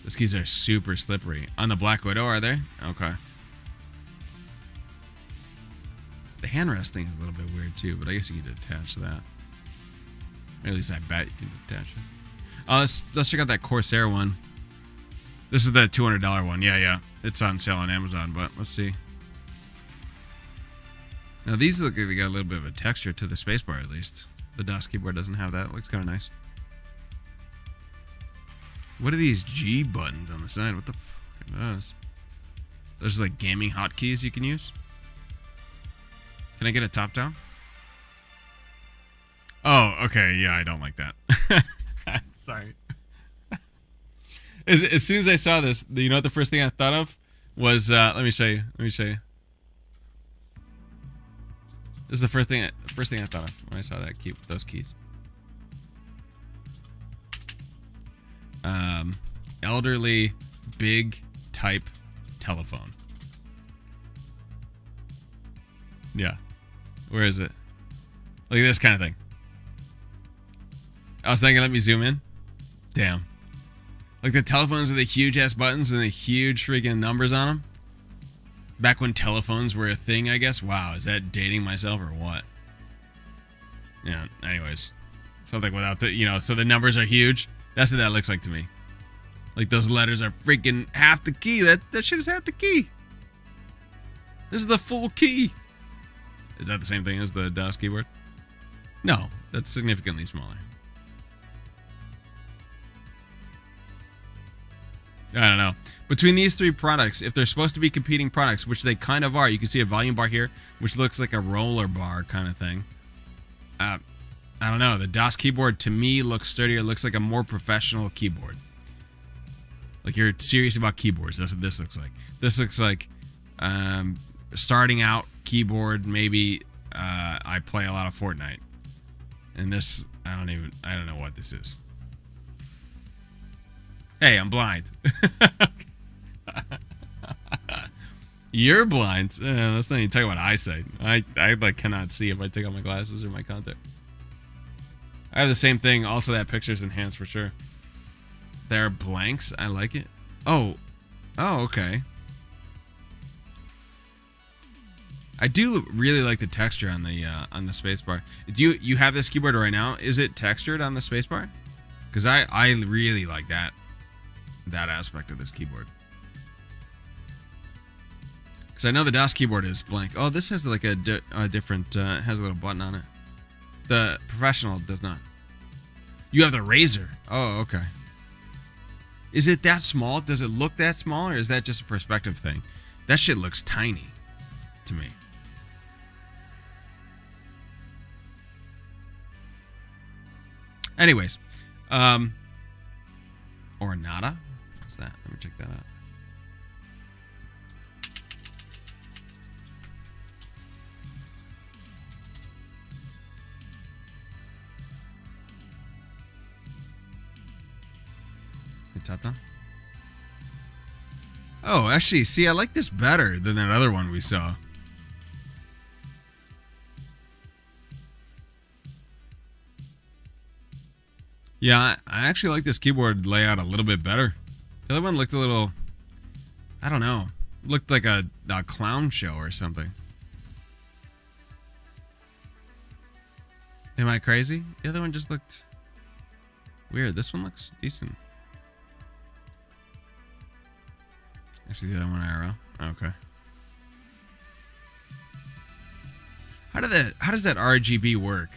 These keys are super slippery. On the Black Widow, are they? Okay. The handrest thing is a little bit weird too, but I guess you can attach that. Or at least I bet you can attach it. Oh, let's check out that Corsair one. This is the $200 one. Yeah. It's on sale on Amazon, but let's see. Now these look like they got a little bit of a texture to the spacebar at least. The DOS keyboard doesn't have that. It looks kind of nice. What are these G buttons on the side? What the fuck are those? There's like gaming hotkeys you can use. Can I get a top down? Oh, okay. Yeah, I don't like that. Sorry. As soon as I saw this, you know what the first thing I thought of was, let me show you. This is the first thing I thought of when I saw that key, those keys. Elderly, big type telephone. Yeah. Where is it? Look at this kind of thing. I was thinking, let me zoom in. Damn. Like the telephones with the huge ass buttons and the huge freaking numbers on them. Back when telephones were a thing, I guess. Wow, is that dating myself or what? Yeah, anyways. Something without the, so the numbers are huge. That's what that looks like to me. Like those letters are freaking half the key. That shit is half the key. This is the full key. Is that the same thing as the DOS keyboard? No, that's significantly smaller. I don't know. Between these three products, if they're supposed to be competing products, which they kind of are, you can see a volume bar here, which looks like a roller bar kind of thing. I don't know. The DOS keyboard to me looks sturdier. Looks like a more professional keyboard. Like you're serious about keyboards. That's what this looks like. This looks like starting out keyboard. Maybe I play a lot of Fortnite, And this, I don't know what this is. Hey, I'm blind. You're blind. Let's not even talk about eyesight. I like cannot see if I take out my glasses or my contact. I have the same thing. Also, that picture's enhanced for sure. There are blanks. I like it. Oh, okay. I do really like the texture on the spacebar. Do you have this keyboard right now? Is it textured on the spacebar? Because I really like that aspect of this keyboard. Because I know the DOS keyboard is blank. Oh, this has like a different has a little button on it. The professional does not. You have the Razer. Oh, okay. Is it that small? Does it look that small, or is that just a perspective thing? That shit looks tiny to me. Anyways, or nada. What's that? Let me check that out. Top down. Oh, actually, see, I like this better than that other one we saw. Yeah, I actually like this keyboard layout a little bit better. The other one looked a little, I don't know, looked like a clown show or something. Am I crazy? The other one just looked weird. This one looks decent. I see the other one arrow. Okay. How does that RGB work?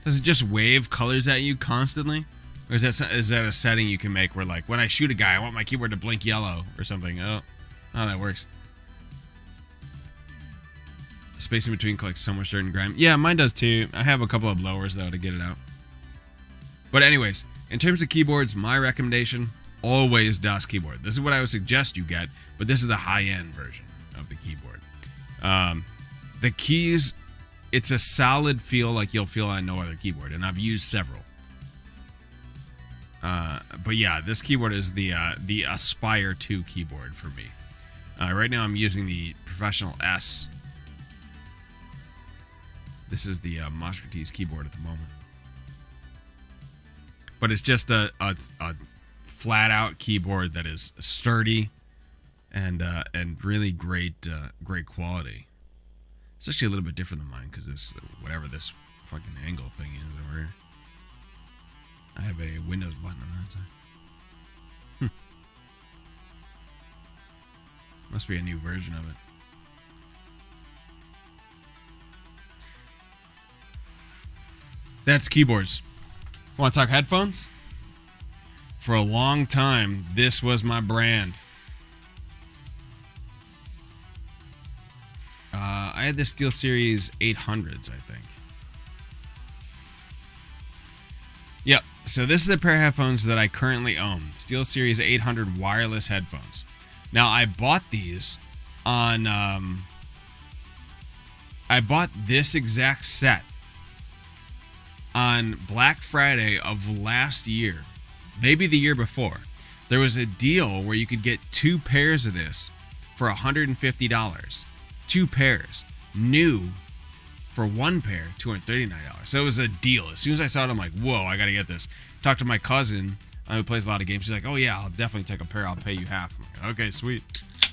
Does it just wave colors at you constantly? Or is that a setting you can make where, like, when I shoot a guy, I want my keyboard to blink yellow or something? Oh, that works. The space in between collects so much dirt and grime. Yeah, mine does too. I have a couple of blowers, though, to get it out. But anyways, in terms of keyboards, my recommendation, always DOS keyboard. This is what I would suggest you get, but this is the high-end version of the keyboard. The keys, it's a solid feel like you'll feel on no other keyboard, and I've used several. But yeah, this keyboard is the Aspire 2 keyboard for me. Right now I'm using the Professional S. This is the Mosh keyboard at the moment. But it's just a flat-out keyboard that is sturdy and really great quality. It's actually a little bit different than mine because this whatever this fucking angle thing is over here. I have a Windows button on that side. Must be a new version of it. That's keyboards. Want to talk headphones? For a long time, this was my brand. I had the SteelSeries 800s, I think. Yep. So this is a pair of headphones that I currently own. SteelSeries 800 wireless headphones. Now, I bought these on... I bought this exact set on Black Friday of last year. Maybe the year before. There was a deal where you could get 2 pairs of this for $150. 2 pairs. New for 1 pair, $239. So it was a deal. As soon as I saw it, I'm like, whoa, I got to get this. Talked to my cousin who plays a lot of games. She's like, oh yeah, I'll definitely take a pair. I'll pay you half. I'm like, okay, sweet.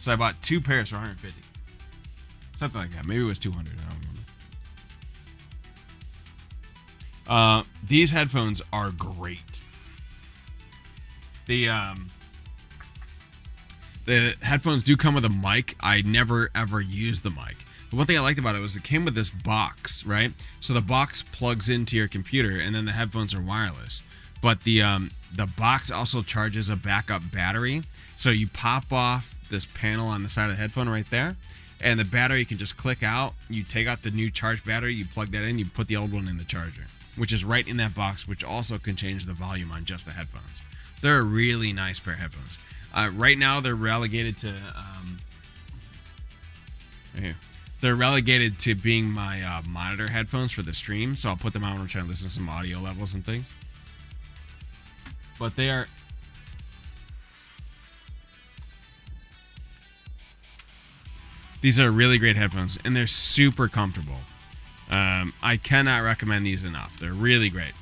So I bought 2 pairs for $150. Something like that. Maybe it was $200. I don't remember. These headphones are great. The headphones do come with a mic. I never ever use the mic. But one thing I liked about it was it came with this box, right? So the box plugs into your computer, and then the headphones are wireless. But the box also charges a backup battery. So you pop off this panel on the side of the headphone right there, and the battery can just click out. You take out the new charged battery, you plug that in, you put the old one in the charger, which is right in that box, which also can change the volume on just the headphones. They're a really nice pair of headphones. Right now, they're relegated to they're relegated to being my monitor headphones for the stream, so I'll put them on when I'm trying to listen to some audio levels and things. But these are really great headphones, and they're super comfortable. I cannot recommend these enough. They're really great.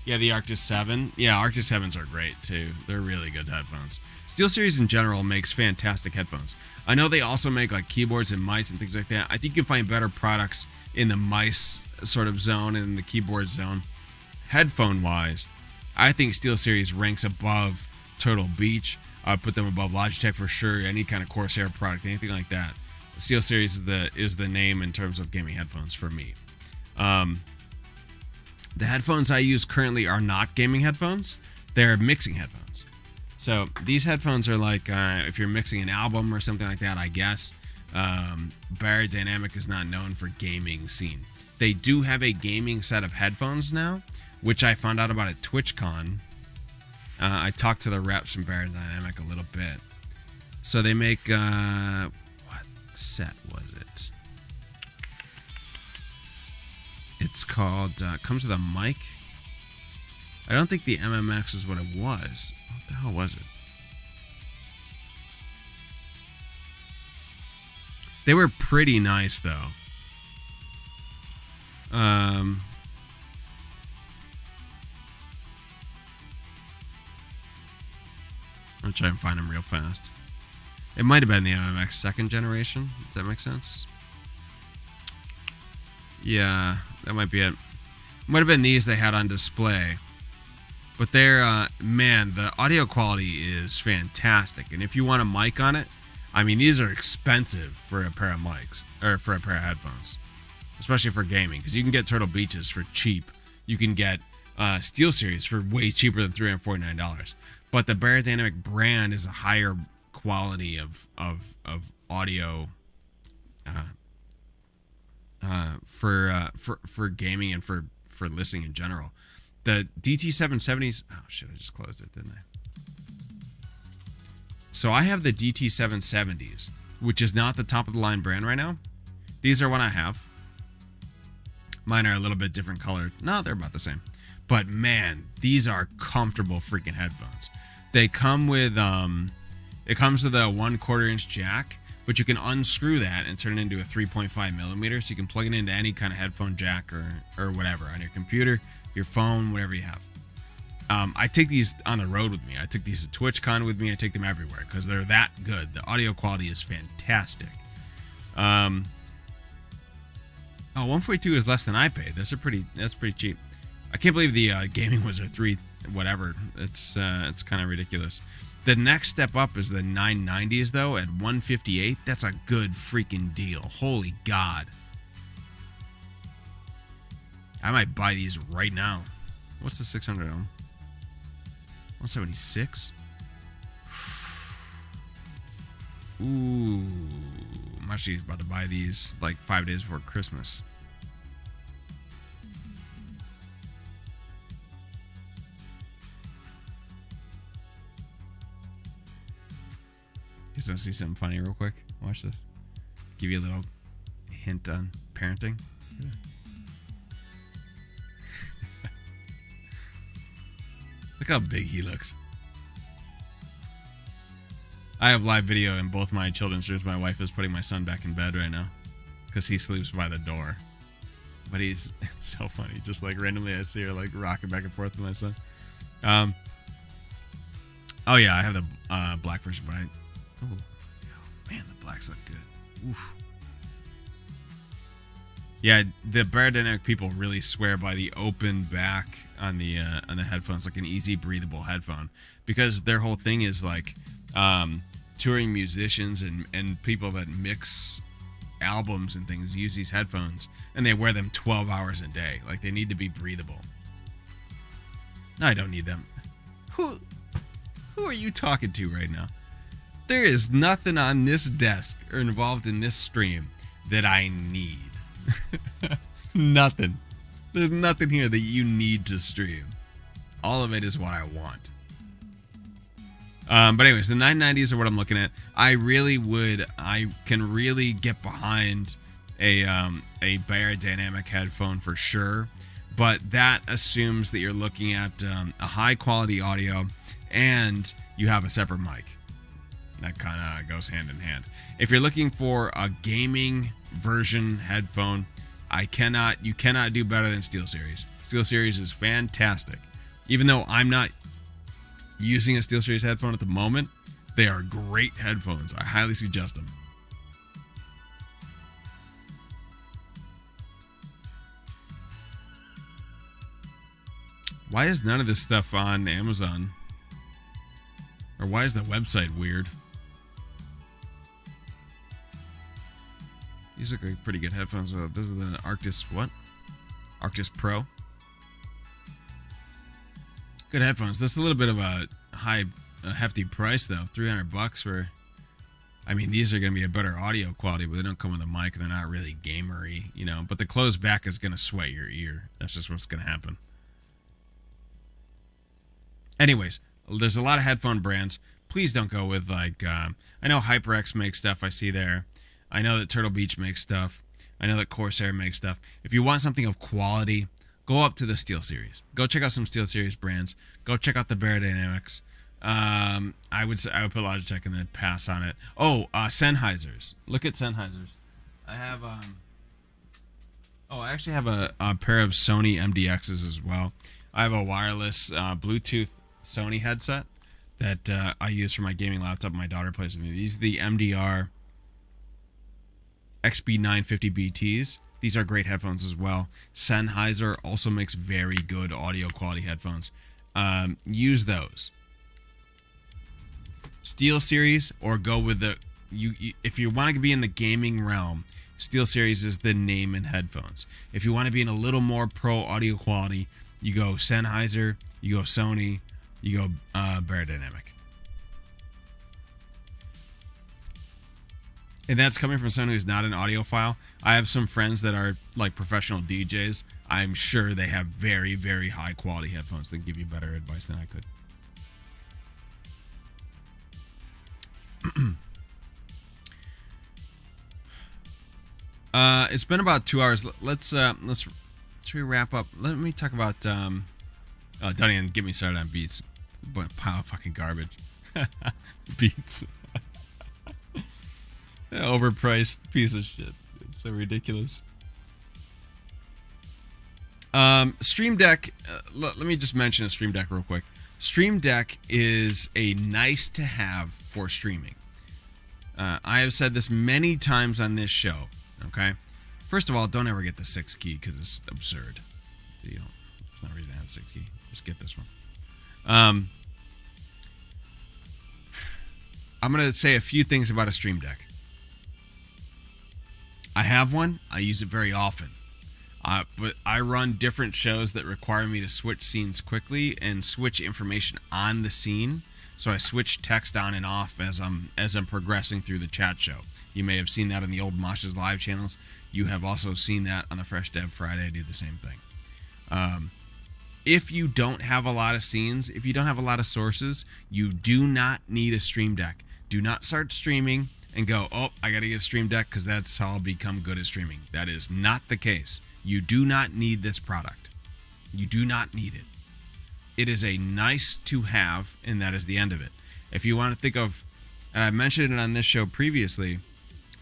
Yeah, the Arctis 7. Yeah, Arctis 7s are great too. They're really good headphones. SteelSeries in general makes fantastic headphones. I know they also make like keyboards and mice and things like that. I think you can find better products in the mice sort of zone and the keyboard zone. Headphone wise, I think SteelSeries ranks above Turtle Beach. I'd put them above Logitech for sure. Any kind of Corsair product, anything like that. SteelSeries is the name in terms of gaming headphones for me. The headphones I use currently are not gaming headphones. They're mixing headphones. So these headphones are like if you're mixing an album or something like that, I guess. Barry Dynamic is not known for gaming scene. They do have a gaming set of headphones now, which I found out about at TwitchCon. I talked to the reps from Barry Dynamic a little bit. So they make what set was it? It's called comes with a mic. I don't think the MMX is what it was. What the hell was it? They were pretty nice though. I'll try and find them real fast. It might have been the MMX second generation. Does that make sense? Yeah, that might be it. Might have been these they had on display. But they're, man, the audio quality is fantastic. And if you want a mic on it, I mean, these are expensive for a pair of mics, or for a pair of headphones. Especially for gaming, because you can get Turtle Beaches for cheap. You can get SteelSeries for way cheaper than $349. But the Barry Dynamic brand is a higher quality of audio for gaming and for listening in general. The DT770s. Oh shit! I just closed it, didn't I? So I have the DT770s, which is not the top of the line brand right now. These are what I have. Mine are a little bit different colored. No, they're about the same. But man, these are comfortable freaking headphones. They come with it comes with a 1/4 inch jack, but you can unscrew that and turn it into a 3.5 millimeter, so you can plug it into any kind of headphone jack or whatever on your computer, your phone, whatever you have. I take these on the road with me. I took these to TwitchCon with me. I take them everywhere because they're that good. The audio quality is fantastic. 142 is less than I paid. That's pretty cheap. I can't believe the gaming was a 3 whatever. It's kind of ridiculous. The next step up is the 990s though at 158. That's a good freaking deal. Holy God. I might buy these right now. What's the 600 ohm? 176? Ooh. I'm actually about to buy these like 5 days before Christmas. You guys want to see something funny real quick? Watch this. Give you a little hint on parenting. Look how big he looks. I have live video in both my children's rooms. My wife is putting my son back in bed right now because he sleeps by the door. But it's so funny. Just like randomly I see her like rocking back and forth with my son. Oh yeah, I have the black version, but oh man, the blacks look good. Oof. Yeah, the Barry Dynamic people really swear by the open back on the headphones, like an easy breathable headphone, because their whole thing is like touring musicians and people that mix albums and things use these headphones and they wear them 12 hours a day. Like they need to be breathable. I don't need them. Who are you talking to right now? There is nothing on this desk or involved in this stream that I need. Nothing. There's nothing here that you need to stream. All of it is what I want. But anyways, the 990s are what I'm looking at. I can really get behind a Beyerdynamic headphone for sure. But that assumes that you're looking at a high quality audio and you have a separate mic. That kind of goes hand in hand. If you're looking for a gaming version headphone, you cannot do better than SteelSeries. SteelSeries is fantastic. Even though I'm not using a SteelSeries headphone at the moment, they are great headphones. I highly suggest them. Why is none of this stuff on Amazon? Or why is the website weird? These look like pretty good headphones. Those are the Arctis what? Arctis Pro. Good headphones. That's a little bit of a hefty price though. $300 for. I mean, these are going to be a better audio quality, but they don't come with a mic. They're not really gamery, you know. But the closed back is going to sweat your ear. That's just what's going to happen. Anyways, there's a lot of headphone brands. Please don't go with like. I know HyperX makes stuff. I see there. I know that Turtle Beach makes stuff. I know that Corsair makes stuff. If you want something of quality, go up to the SteelSeries. Go check out some SteelSeries brands. Go check out the Beyerdynamics. I would put Logitech and then pass on it. Oh, Sennheisers. Look at Sennheisers. I have I actually have a pair of Sony MDXs as well. I have a wireless Bluetooth Sony headset that I use for my gaming laptop. My daughter plays with me. These are the MDR XB950 BTs. These are great headphones as well. Sennheiser also makes very good audio quality headphones. Use those. SteelSeries, or go with the if you want to be in the gaming realm, SteelSeries is the name in headphones. If you want to be in a little more pro audio quality, you go Sennheiser, you go Sony, you go Beyerdynamic. And that's coming from someone who's not an audiophile. I have some friends that are like professional DJs. I'm sure they have very, very high quality headphones that give you better advice than I could. It's been about 2 hours. Let's wrap up. Let me talk about don't even get me started on Beats. But pile of fucking garbage. Beats. Overpriced piece of shit. It's so ridiculous. Stream Deck. Let me just mention a Stream Deck real quick. Stream Deck is a nice to have for streaming. I have said this many times on this show. Okay. First of all, don't ever get the 6 key because it's absurd. There's no reason to have 6 key. Just get this one. I'm gonna say a few things about a Stream Deck. I have one. I use it very often. But I run different shows that require me to switch scenes quickly and switch information on the scene. So I switch text on and off as I'm progressing through the chat show. You may have seen that on the old Mosh's live channels. You have also seen that on the Fresh Dev Friday. I do the same thing. If you don't have a lot of scenes, if you don't have a lot of sources, you do not need a Stream Deck. Do not start streaming and go, oh, I got to get a Stream Deck because that's how I'll become good at streaming. That is not the case. You do not need this product. You do not need it. It is a nice to have, and that is the end of it. If you want to think of, and I mentioned it on this show previously,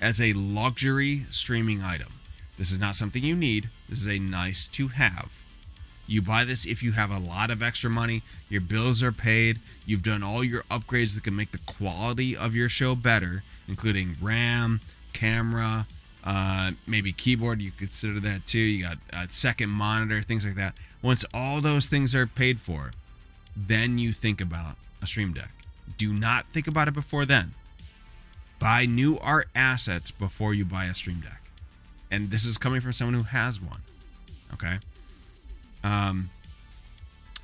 as a luxury streaming item. This is not something you need. This is a nice to have. You buy this if you have a lot of extra money, your bills are paid, you've done all your upgrades that can make the quality of your show better, including RAM, camera, maybe keyboard, you consider that too. You got a second monitor, things like that. Once all those things are paid for, then you think about a Stream Deck. Do not think about it before then. Buy new art assets before you buy a Stream Deck. And this is coming from someone who has one. Okay?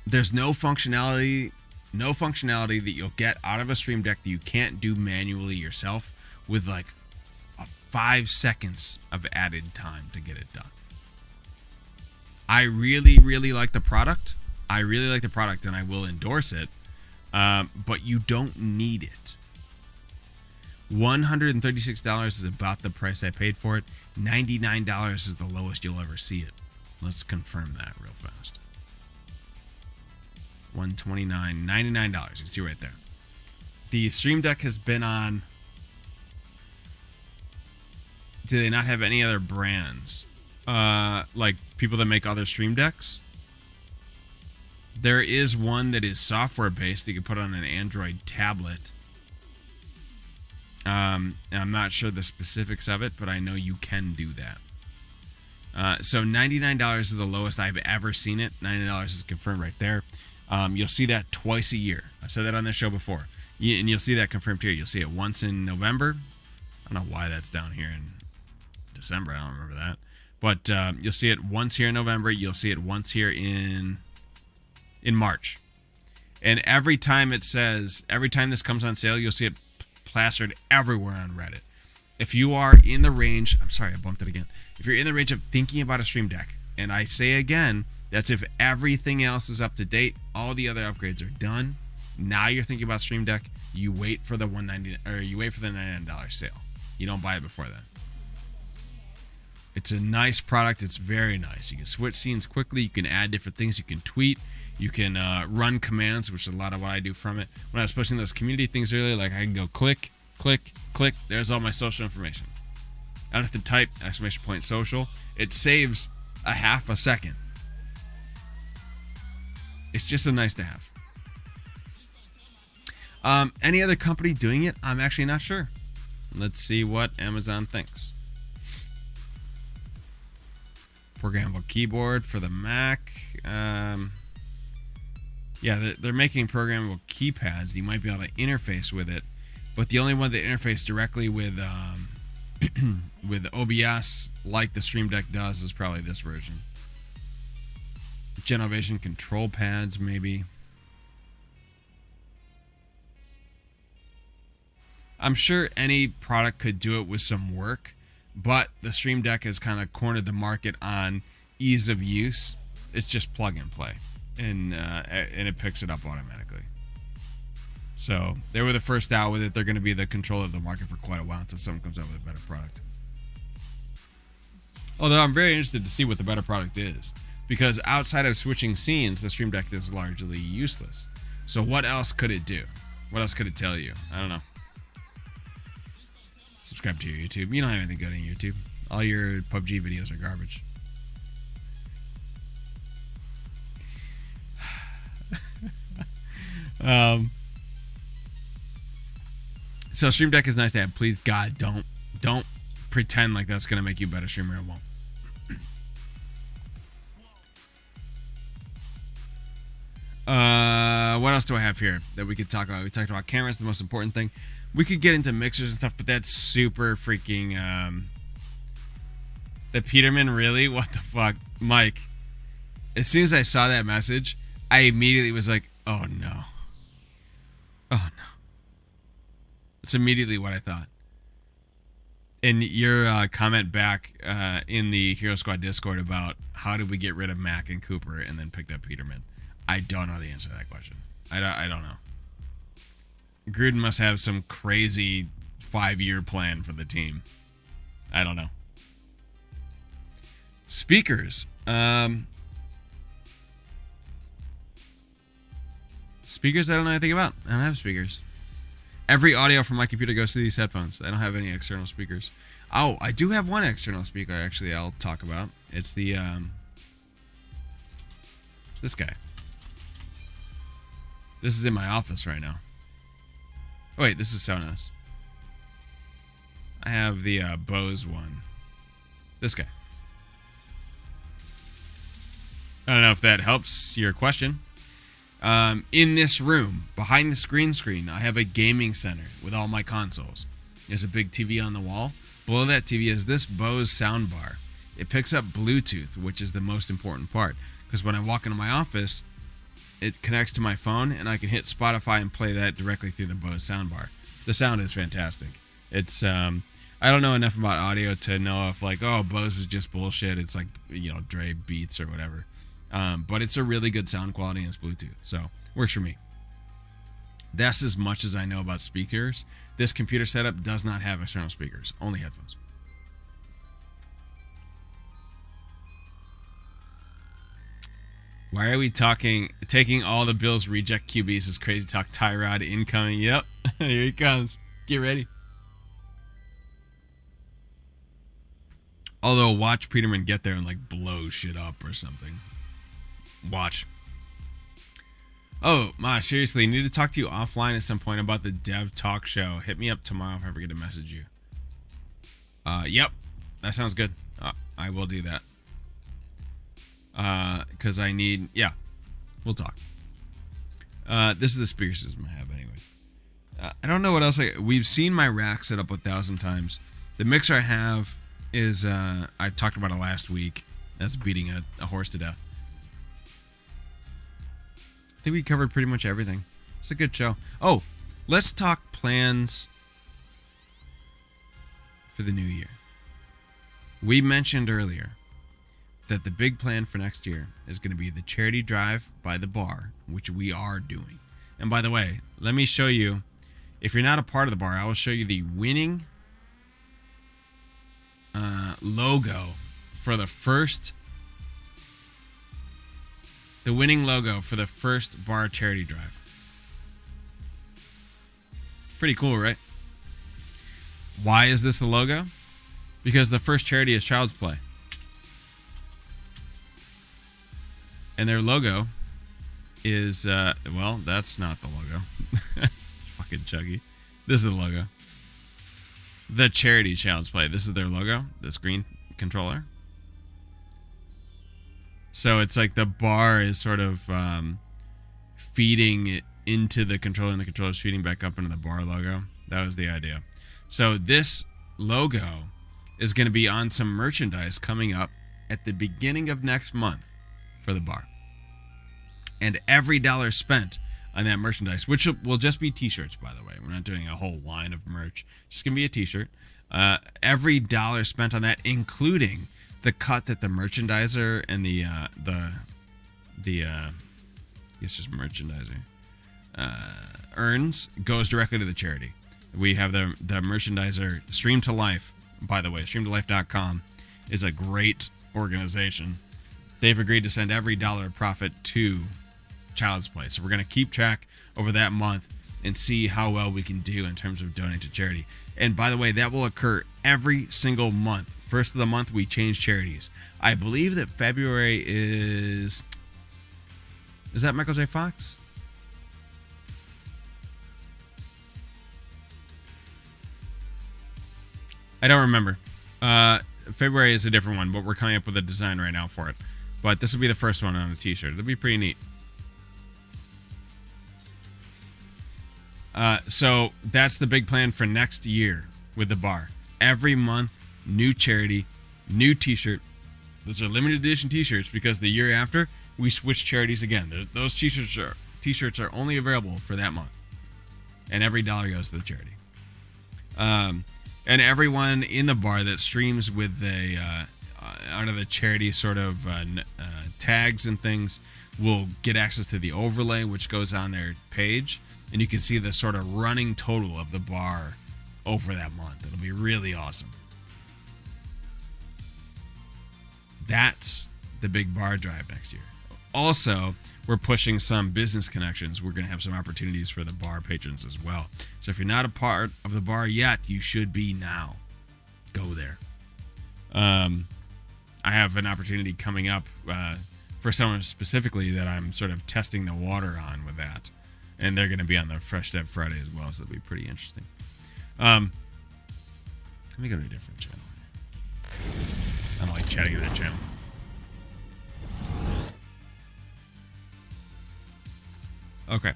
There's no functionality that you'll get out of a Stream Deck that you can't do manually yourself with like 5 seconds of added time to get it done. I really, really like the product. And I will endorse it. but you don't need it. $136 is about the price I paid for it. $99 is the lowest you'll ever see it. Let's confirm that real fast. $129, $99. You can see right there. The Stream Deck has been on. Do they not have any other brands? Like people that make other Stream Decks? There is one that is software based that you can put on an Android tablet. And I'm not sure the specifics of it, but I know you can do that. So $99 is the lowest I've ever seen it. $99 is confirmed right there. You'll see that twice a year. I've said that on this show before. And you'll see that confirmed here. You'll see it once in November. I don't know why that's down here in December. I don't remember that. But you'll see it once here in November. You'll see it once here in March. And every time this comes on sale, you'll see it plastered everywhere on Reddit. If you are in the range, I'm sorry, I bumped it again. If you're in the range of thinking about a Stream Deck, and I say again, that's if everything else is up to date, all the other upgrades are done. Now you're thinking about Stream Deck, you wait for the $99 sale. You don't buy it before then. It's a nice product. It's very nice. You can switch scenes quickly. You can add different things. You can tweet. You can run commands, which is a lot of what I do from it. When I was posting those community things earlier, like I can go click, click, click. There's all my social information. I don't have to type !social. It saves a half a second. It's just a nice to have. Any other company doing it? I'm actually not sure. Let's see what Amazon thinks. Programmable keyboard for the Mac. Yeah, they're making programmable keypads. You might be able to interface with it, but the only one that interface directly with with OBS like the Stream Deck does is probably this version. Genovation control pads, maybe. I'm sure any product could do it with some work, but the Stream Deck has kind of cornered the market on ease of use. It's just plug and play, and it picks it up automatically. So they were the first out with it. They're going to be the control of the market for quite a while until someone comes out with a better product. Although I'm very interested to see what the better product is, because outside of switching scenes, the Stream Deck is largely useless. So what else could it do? What else could it tell you? I don't know. Subscribe to your YouTube. You don't have anything good on YouTube. All your PUBG videos are garbage. So Stream Deck is nice to have. Please, God, don't pretend like that's gonna make you a better streamer. It won't. What else do I have here that we could talk about? We talked about cameras, the most important thing. We could get into mixers and stuff, but that's super freaking the Peterman, really? What the fuck? Mike, as soon as I saw that message, I immediately was like, oh no. Oh no. That's immediately what I thought. And your comment back in the Hero Squad Discord about how did we get rid of Mac and Cooper and then picked up Peterman. I don't know the answer to that question. I don't know. Gruden must have some crazy 5-year plan for the team. I don't know. Speakers. Speakers I don't know anything about. I don't have speakers. Every audio from my computer goes to these headphones. I don't have any external speakers. Oh, I do have one external speaker actually I'll talk about. It's the it's this guy. This is in my office right now. Oh wait, this is Sonos. I have the Bose one. This guy. I don't know if that helps your question. In this room, behind the screen, I have a gaming center with all my consoles. There's a big TV on the wall. Below that TV is this Bose soundbar. It picks up Bluetooth, which is the most important part. Because when I walk into my office, it connects to my phone, and I can hit Spotify and play that directly through the Bose soundbar. The sound is fantastic. It's I don't know enough about audio to know if like, oh, Bose is just bullshit. It's like, you know, Dre Beats or whatever. But it's a really good sound quality and it's Bluetooth, so works for me. That's as much as I know about speakers. This computer setup does not have external speakers, only headphones. Why are we taking all the Bills reject QBs is crazy talk. Tyrod incoming. Yep, here he comes. Get ready. Although, watch Peterman get there and like blow shit up or something. Watch. Oh, Mosh, seriously, need to talk to you offline at some point about the Dev Talk Show. Hit me up tomorrow if I forget to message you. Yep, that sounds good. I will do that. Because I need, yeah, we'll talk. This is the speaker system I have anyways. I don't know what else we've seen my rack set up 1,000 times. The mixer I have is, I talked about it last week. That's beating a horse to death. I think we covered pretty much everything. It's a good show. Oh, let's talk plans for the new year. We mentioned earlier that the big plan for next year is going to be the charity drive by the bar, which we are doing. And by the way, let me show you, if you're not a part of the bar, I will show you the winning logo for the first bar charity drive. Pretty cool, right? Why is this a logo? Because the first charity is Child's Play. And their logo is, well, that's not the logo. Fucking Chuggy. This is the logo. The charity Child's Play. This is their logo. This green controller. So it's like the bar is sort of feeding it into the controller, and the controller is feeding back up into the bar logo. That was the idea. So this logo is going to be on some merchandise coming up at the beginning of next month for the bar. And every dollar spent on that merchandise, which will just be t-shirts, by the way. We're not doing a whole line of merch. Just going to be a t-shirt. Every dollar spent on that, including the cut that the merchandiser and it's just merchandiser earns, goes directly to the charity. We have the merchandiser Stream to Life, by the way. Streamtolife.com is a great organization. They've agreed to send every dollar of profit to Child's Play. So we're going to keep track over that month and see how well we can do in terms of donating to charity. And by the way, that will occur every single month. First of the month, we change charities. I believe that February is that Michael J. Fox? I don't remember. February is a different one, but we're coming up with a design right now for it. But this will be the first one on a t-shirt. It'll be pretty neat. So that's the big plan for next year with the bar. Every month, new charity, new t-shirt. Those are limited edition t-shirts because the year after, we switch charities again. Those t-shirts are only available for that month. And every dollar goes to the charity. And everyone in the bar that streams with under the charity sort of tags and things will get access to the overlay, which goes on their page. And you can see the sort of running total of the bar over that month. It'll be really awesome. That's the big bar drive next year. Also, we're pushing some business connections. We're going to have some opportunities for the bar patrons as well. So if you're not a part of the bar yet, you should be now. Go there. I have an opportunity coming up for someone specifically that I'm sort of testing the water on with that. And they're going to be on the Fresh Dev Friday as well, so it'll be pretty interesting. Let me go to a different channel. I don't like chatting on that channel. Okay.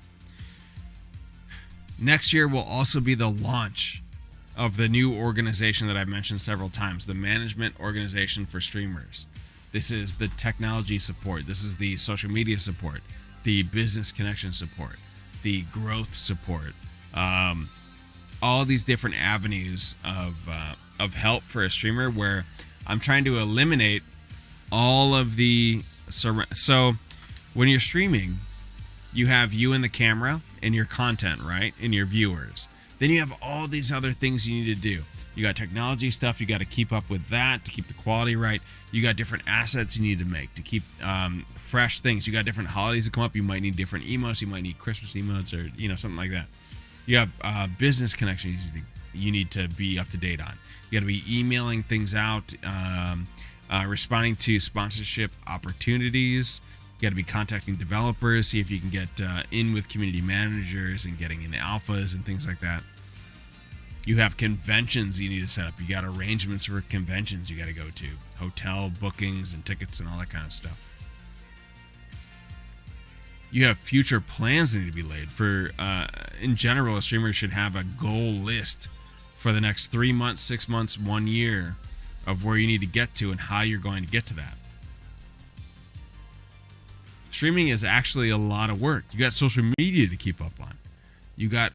Next year will also be the launch of the new organization that I've mentioned several times, the Management Organization for Streamers. This is the technology support. This is the social media support, the business connection support, the growth support, all these different avenues of help for a streamer where I'm trying to eliminate all of the... So when you're streaming, You have you and the camera and your content, right? And your viewers. Then you have all these other things you need to do. You got technology stuff. You got to keep up with that to keep the quality right. You got different assets you need to make to keep fresh things. You got different holidays that come up. You might need different emotes. You might need Christmas emotes or, something like that. You have business connections you need to be up to date on. You got to be emailing things out, responding to sponsorship opportunities. You got to be contacting developers, see if you can get in with community managers and getting in alphas and things like that. You have conventions you need to set up. You got arrangements for conventions you got to go to, hotel bookings and tickets and all that kind of stuff. You have future plans that need to be laid for. In general, a streamer should have a goal list for the next 3 months, 6 months, 1 year of where you need to get to and how you're going to get to that. Streaming is actually a lot of work. You got social media to keep up on. You got